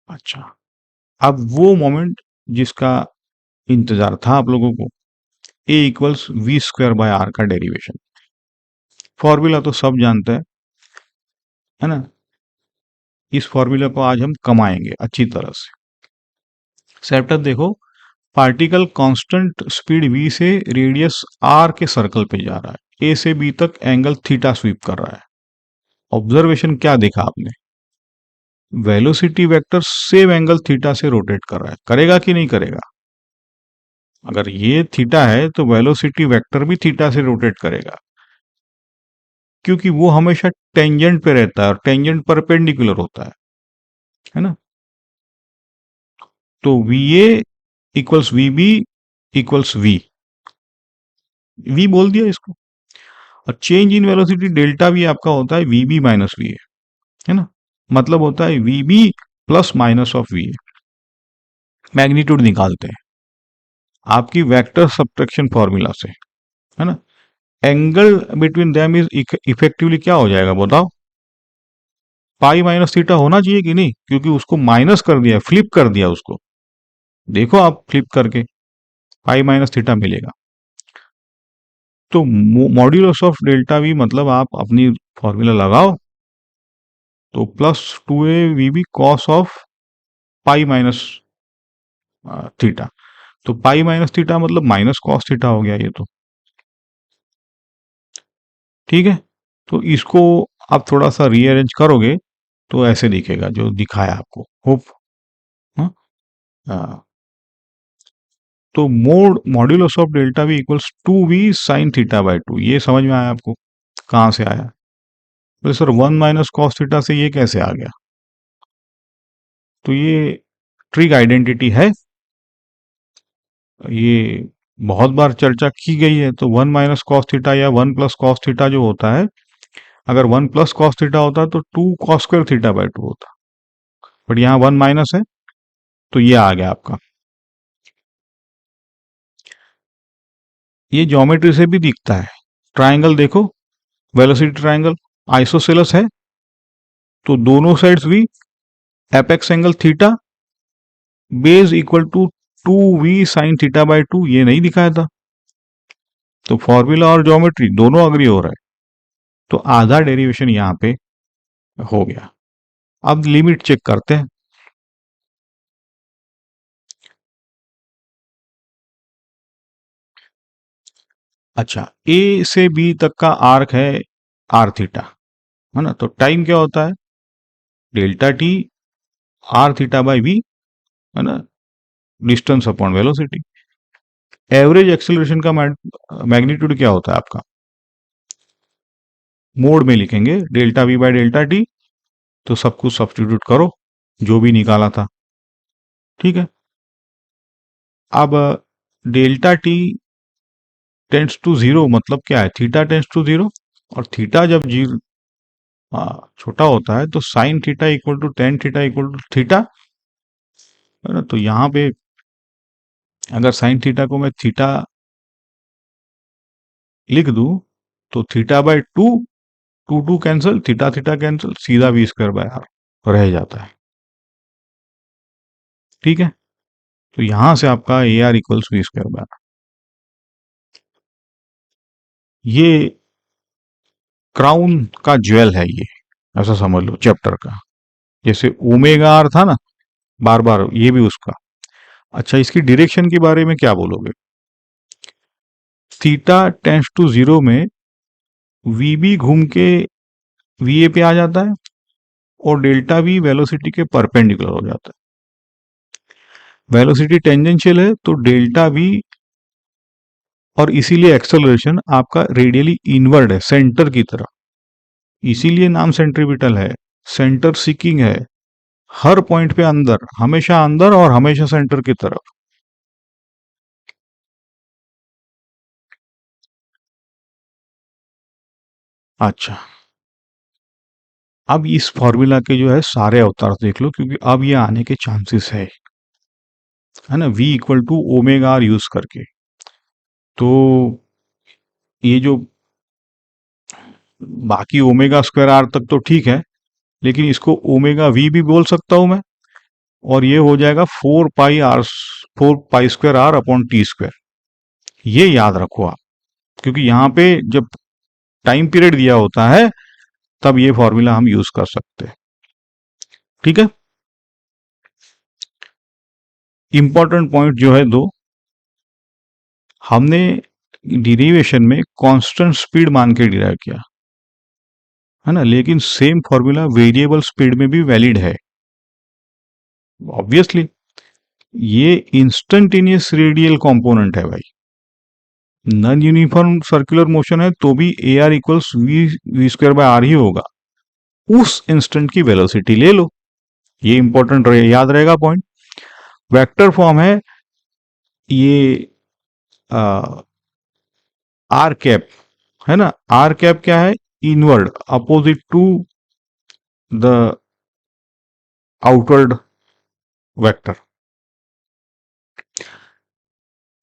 अच्छा, अब वो मोमेंट जिसका इंतजार था आप लोगों को, a equals we square by r का डेरिवेशन, फॉर्मूला तो सब जानते हैं, है ना। इस फॉर्मूला को आज हम कमाएंगे अच्छी तरह से। सेटअप देखो, पार्टिकल कांस्टेंट स्पीड v से रेडियस r के सर्कल पे जा रहा है, a से b तक एंगल थीटा स्वीप कर रहा है। ऑब्जर्वेशन क्या देखा आपने, velocity vector same angle theta से रोटेट कर रहा है, करेगा कि नहीं करेगा। अगर ये थीटा है तो वेलोसिटी वेक्टर भी थीटा से रोटेट करेगा, क्योंकि वो हमेशा टेंजेंट पे रहता है और टेंजेंट परपेंडिकुलर होता है ना। तो V A equals V B equals V बोल दिया इसको। और change in velocity delta V आपका होता है वी बी माइनस वी है ना, मतलब होता है V B plus minus of V. Magnitude निकालते हैं आपकी वेक्टर सब्ट्रैक्शन फॉर्मूला से, है ना। Angle between them is effectively क्या हो जाएगा बताओ, पाई माइनस थीटा होना चाहिए कि नहीं, क्योंकि उसको माइनस कर दिया, फ्लिप कर दिया उसको। देखो आप फ्लिप करके पाई माइनस थीटा मिलेगा। तो मॉड्यूलस ऑफ डेल्टा वी मतलब आप अपनी फॉर्मूला लगाओ तो plus 2a V B cos of pi minus theta. तो पाई माइनस थीटा मतलब माइनस कॉस थीटा हो गया ये तो, ठीक है। तो इसको आप थोड़ा सा रीअरेंज करोगे तो ऐसे दिखेगा जो दिखाया आपको, होप। हाँ, तो modulus of delta we equals 2v sine theta by 2, ये समझ में आया आपको कहाँ से आया। तो सर 1 माइनस कॉस थीटा से ये कैसे आ गया, तो ये ट्रिक आइडेंटिटी है, ये बहुत बार चर्चा की गई है। तो 1 माइनस कॉस थीटा या 1 प्लस कॉस थीटा जो होता है, अगर 1 प्लस कॉस थीटा होता तो 2 कॉस स्क्वायर थीटा बाय 2 होता, बट यहाँ 1 माइनस है तो ये आ गया आपका। ये ज्योमेट्री से भी दिखता है, ट्राइंगल देखो, वेलोसिटी ट्राइंगल आइसोसेलस है, तो दोनों साइड्स भी apex angle theta base equal to 2v sine theta by 2, ये नहीं दिखाया था। तो फॉर्मूला और ज्योमेट्री दोनों अग्री हो रहा है, तो आधा डेरिवेशन यहां पे हो गया। अब लिमिट चेक करते हैं। अच्छा, ए से बी तक का आर्क है आर थीटा, है ना। तो टाइम क्या होता है, delta T R theta by V, है ना, distance upon velocity. Average acceleration का मैग्नीट्यूड क्या होता है आपका, मोड में लिखेंगे delta V by delta T, तो सब कुछ सब्स्टिट्यूट करो जो भी निकाला था, ठीक है। अब delta T tends to zero मतलब क्या है, थीटा टेंड्स टू जीरो, और थीटा जब जीरो छोटा होता है तो sine theta equal to tan theta equal to theta, है ना। तो यहाँ पे अगर साइन थीटा को मैं थीटा लिख दूं तो theta by two, two two cancel, theta theta cancel, सीधा वी स्क्वायर बाय आर रह जाता है, ठीक है। तो यहां से आपका A are equals we square by R, ये क्राउन का ज्वेल है ये, ऐसा समझ लो चैप्टर का, जैसे ओमेगा आर था ना बार बार, ये भी उसका। अच्छा, इसकी डायरेक्शन के बारे में क्या बोलोगे, थीटा टेंस टू जीरो में वी बी घूम के वी ए पे आ जाता है और डेल्टा वी वेलोसिटी के परपेंडिकुलर हो जाता है। वेलोसिटी टेंजेंशियल है तो डेल्टा वी, और इसीलिए एक्सेलरेशन आपका रेडियली इनवर्ड है, सेंटर की तरफ, इसीलिए नाम सेंट्रीपिटल है, सेंटर सीकिंग है, हर पॉइंट पे अंदर, हमेशा अंदर और हमेशा सेंटर की तरफ। अच्छा, अब इस फॉर्मूला के जो है सारे अवतार देख लो, क्योंकि अब ये आने के चांसेस है ना, v equal to omega R use करके। तो ये जो बाकी ओमेगा स्क्वायर आर तक तो ठीक है, लेकिन इसको ओमेगा वी भी बोल सकता हूं मैं, और ये हो जाएगा 4 pi square R upon T square. ये याद रखो आप, क्योंकि यहां पे जब टाइम पीरियड दिया होता है तब ये फॉर्मूला हम यूज कर सकते हैं। ठीक है, इंपॉर्टेंट पॉइंट जो है दो, हमने डिरिवेशन में कांस्टेंट स्पीड मान के डिराइव किया है ना, लेकिन सेम फॉर्मूला वेरिएबल स्पीड में भी वैलिड है ऑब्वियसली। ये इंस्टेंटेनियस रेडियल कंपोनेंट है भाई, नॉन यूनिफॉर्म सर्कुलर मोशन है तो भी a are equals we square by r ही होगा। उस इंस्टेंट की वेलोसिटी ले लो, ये इंपॉर्टेंट याद रहेगा पॉइंट। वेक्टर फॉर्म है ये आर कैप, है ना। आर कैप क्या है, inward opposite to the outward vector,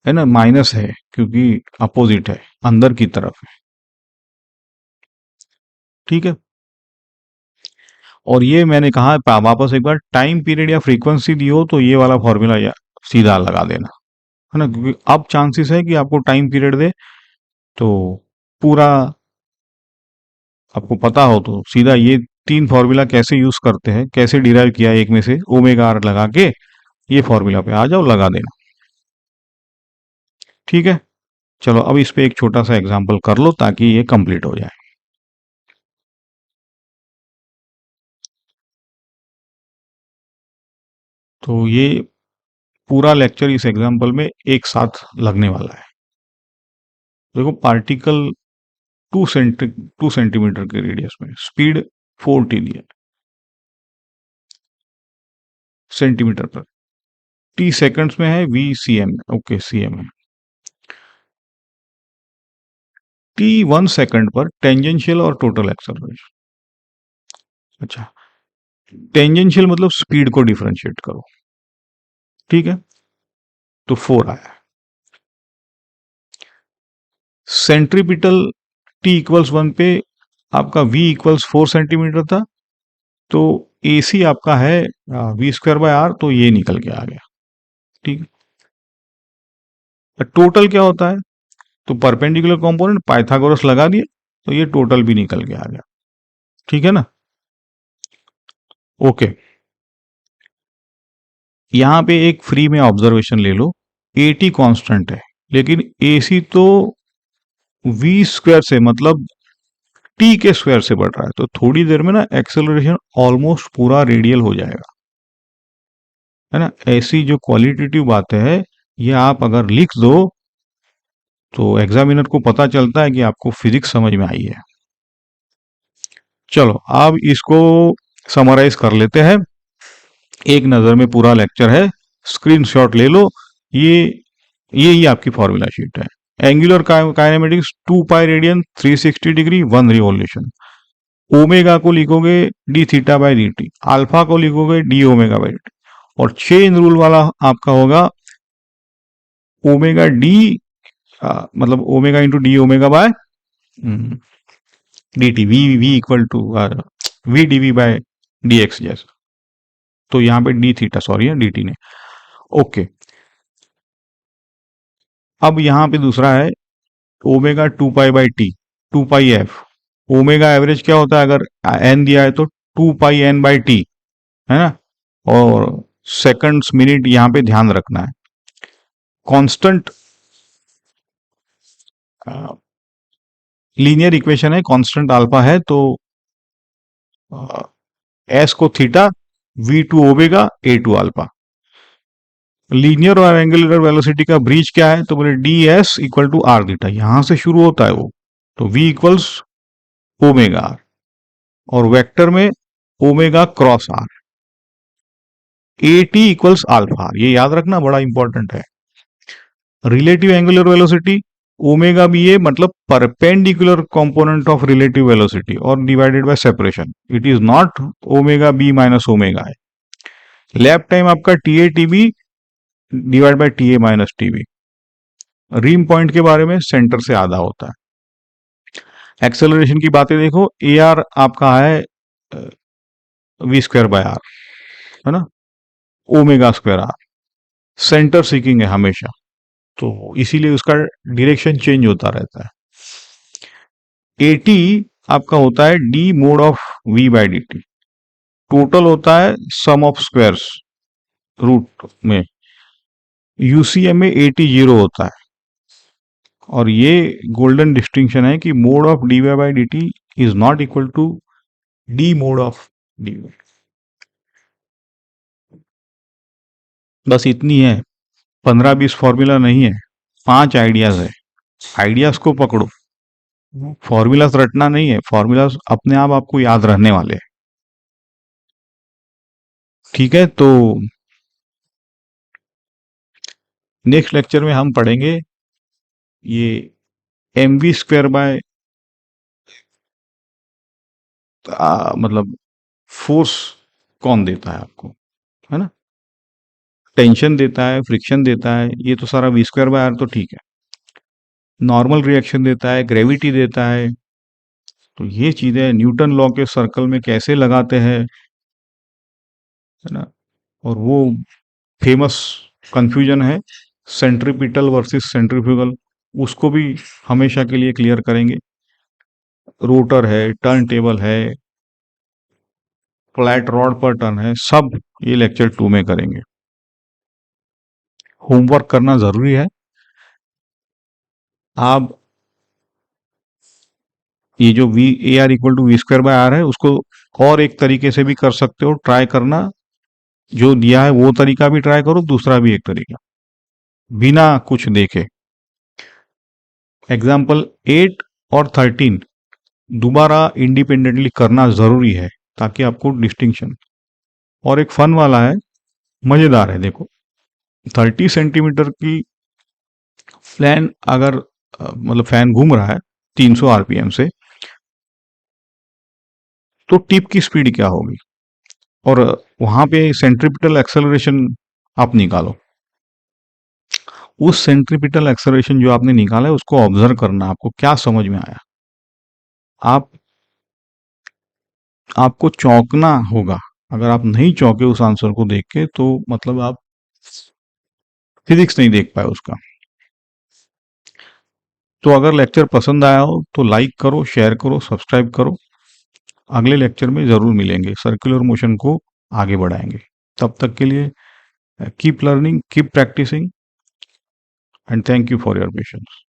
है ना, माइनस है क्योंकि अपोजिट है, अंदर की तरफ है। ठीक है, और ये मैंने कहा वापस एक बार, टाइम पीरियड या फ्रीक्वेंसी दी हो तो ये वाला फॉर्मूला या सीधा लगा देना, है ना, क्योंकि अब चांसेस है कि आपको टाइम पीरियड दे तो पूरा आपको पता हो तो सीधा ये तीन फॉर्मूला कैसे यूज करते हैं, कैसे डिराइव किया एक में से ओमेगा आर लगा के, ये फॉर्मूला पे आ जाओ, लगा देना। ठीक है, चलो अब इस पे एक छोटा सा एग्जांपल कर लो ताकि ये कंप्लीट हो जाए। तो ये पूरा लेक्चर इस एग्जांपल में एक साथ लगने वाला है। देखो, पार्टिकल 2 सेंटीमीटर के रेडियस में, स्पीड 4t दी है सेंटीमीटर पर, टी सेकंड्स में है, V C M, okay C M है। टी 1 सेकंड पर टेंजेंशियल और टोटल एक्सेलरेशन। अच्छा, टेंजेंशियल मतलब स्पीड को डिफरेंशिएट करो, ठीक है, तो 4 आया। सेंट्रीपिटल टी इक्वल्स 1 पे आपका v इक्वल्स 4 सेंटीमीटर था, तो ए सी आपका है वी स्क्वायर बाय आर, तो ये निकल के आ गया। ठीक है, टोटल क्या होता है, तो परपेंडिकुलर कंपोनेंट पाइथागोरस लगा दिए तो ये टोटल भी निकल के आ गया। ठीक है ना, ओके। यहां पे एक फ्री में ऑब्जर्वेशन ले लो, ए टी कॉन्स्टेंट है लेकिन ए सी तो वी स्क्वायर से मतलब टी के स्क्वायर से बढ़ रहा है, तो थोड़ी देर में ना एक्सेलरेशन ऑलमोस्ट पूरा रेडियल हो जाएगा, है ना। ऐसी जो क्वालिटेटिव बातें हैं ये आप अगर लिख दो तो एग्जामिनर को पता चलता है कि आपको फिजिक्स समझ में आई है। चलो अब इसको समराइज कर लेते हैं, एक नजर में पूरा लेक्चर है, स्क्रीनशॉट ले लो। ये ही आपकी फॉर्मूला शीट है। Angular kinematics 2 pi radian 360 degree 1 revolution. Omega को लिखोगे D theta by D T, alpha को लिखोगे डी ओमेगा बाई डी, और चेन रूल वाला आपका होगा ओमेगा डी, मतलब omega into D omega by D T, V V equal to V D V by D X जैसा। तो यहाँ पे डी थीटा, सॉरी है डी टी ने, ओके। अब यहाँ पे दूसरा है omega 2 pi by T, 2 pi F. Omega average क्या होता है, अगर एन दिया है तो 2 पाई एन बाई टी, है ना। और सेकंड्स मिनट यहाँ पे ध्यान रखना है। कांस्टेंट लीनियर इक्वेशन है, कांस्टेंट अल्फा है तो एस को theta, V to omega, A to alpha. Linear और एंगुलर वेलोसिटी का ब्रीच क्या है, तो बोले D S equal to R theta, यहां से शुरू होता है वो, तो वी इक्वल्स ओमेगा आर, और वेक्टर में omega cross R, A T equals alpha R, ये याद रखना, बड़ा इंपॉर्टेंट है। Relative angular velocity omega B ए मतलब perpendicular component of relative velocity और divided by separation, it is not omega B minus omega है। लैप टाइम आपका t A T b divide by t A minus T b. Rim point के बारे में centre से आधा होता है। एक्सेलरेशन की बातें देखो, ए आर आपका है वी स्क्वायर बाय आर, है ना, omega square R. Centre seeking है हमेशा, तो इसीलिए उसका डायरेक्शन चेंज होता रहता है। एटी आपका होता है D mod of V by D T. Total होता है सम ऑफ स्क्वायर्स रूट में। यूसीएम में एटी जीरो होता है। और ये गोल्डन डिस्टिंक्शन है कि mod of D Y by D T is not equal to D mod of D Y. बस इतनी है, 15-20 फॉर्मूला नहीं है, 5 आइडियाज है। आइडियाज को पकड़ो, फॉर्मूलाज रटना नहीं है, फॉर्मूलाज अपने आप आपको याद रहने वाले हैं। ठीक है, तो नेक्स्ट लेक्चर में हम पढ़ेंगे ये एम वी स्क्वायर बाय मतलब फोर्स कौन देता है आपको, है ना, टेंशन देता है, फ्रिक्शन देता है, ये तो सारा वी स्क्वायर बाय आर तो ठीक है। नॉर्मल रिएक्शन देता है, ग्रेविटी देता है, तो ये चीजें न्यूटन लॉ के सर्कल में कैसे लगाते हैं, है ना। और वो फेमस कंफ्यूजन है सेंट्रीपिटल वर्सेस सेंट्रीफ्यूगल, उसको भी हमेशा के लिए क्लियर करेंगे। रोटर है, टर्न टेबल है, फ्लैट रॉड पर टर्न है, सब ये लेक्चर 2 में करेंगे। होमवर्क करना जरूरी है। आप ये जो V A R equal to we square by R है, उसको और एक तरीके से भी कर सकते हो, ट्राई करना। जो दिया है वो तरीका भी ट्राई करो, दूसरा भी एक तरीका, बिना कुछ देखे। एग्जाम्पल 8 और 13 दोबारा इंडिपेंडेंटली करना जरूरी है, ताकि आपको डिस्टिंक्शन। और एक फन वाला है, मजेदार है, देखो 30 सेंटीमीटर की फैन अगर मतलब फैन घूम रहा है 300 आरपीएम से, तो टिप की स्पीड क्या होगी, और वहां पे सेंट्रीपिटल एक्सेलरेशन आप निकालो। उस सेंट्रीपिटल एक्सेलरेशन जो आपने निकाला है उसको ऑब्जर्व करना, आपको क्या समझ में आया। आप आपको चौंकना होगा। अगर आप नहीं चौंके उस आंसर को देख के, तो मतलब आप फिजिक्स नहीं देख पाए उसका। तो अगर लेक्चर पसंद आया हो तो लाइक करो, शेयर करो, सब्सक्राइब करो। अगले लेक्चर में जरूर मिलेंगे, सर्कुलर मोशन को आगे बढ़ाएंगे। तब तक के लिए keep learning, keep practising, and thank you for your patience.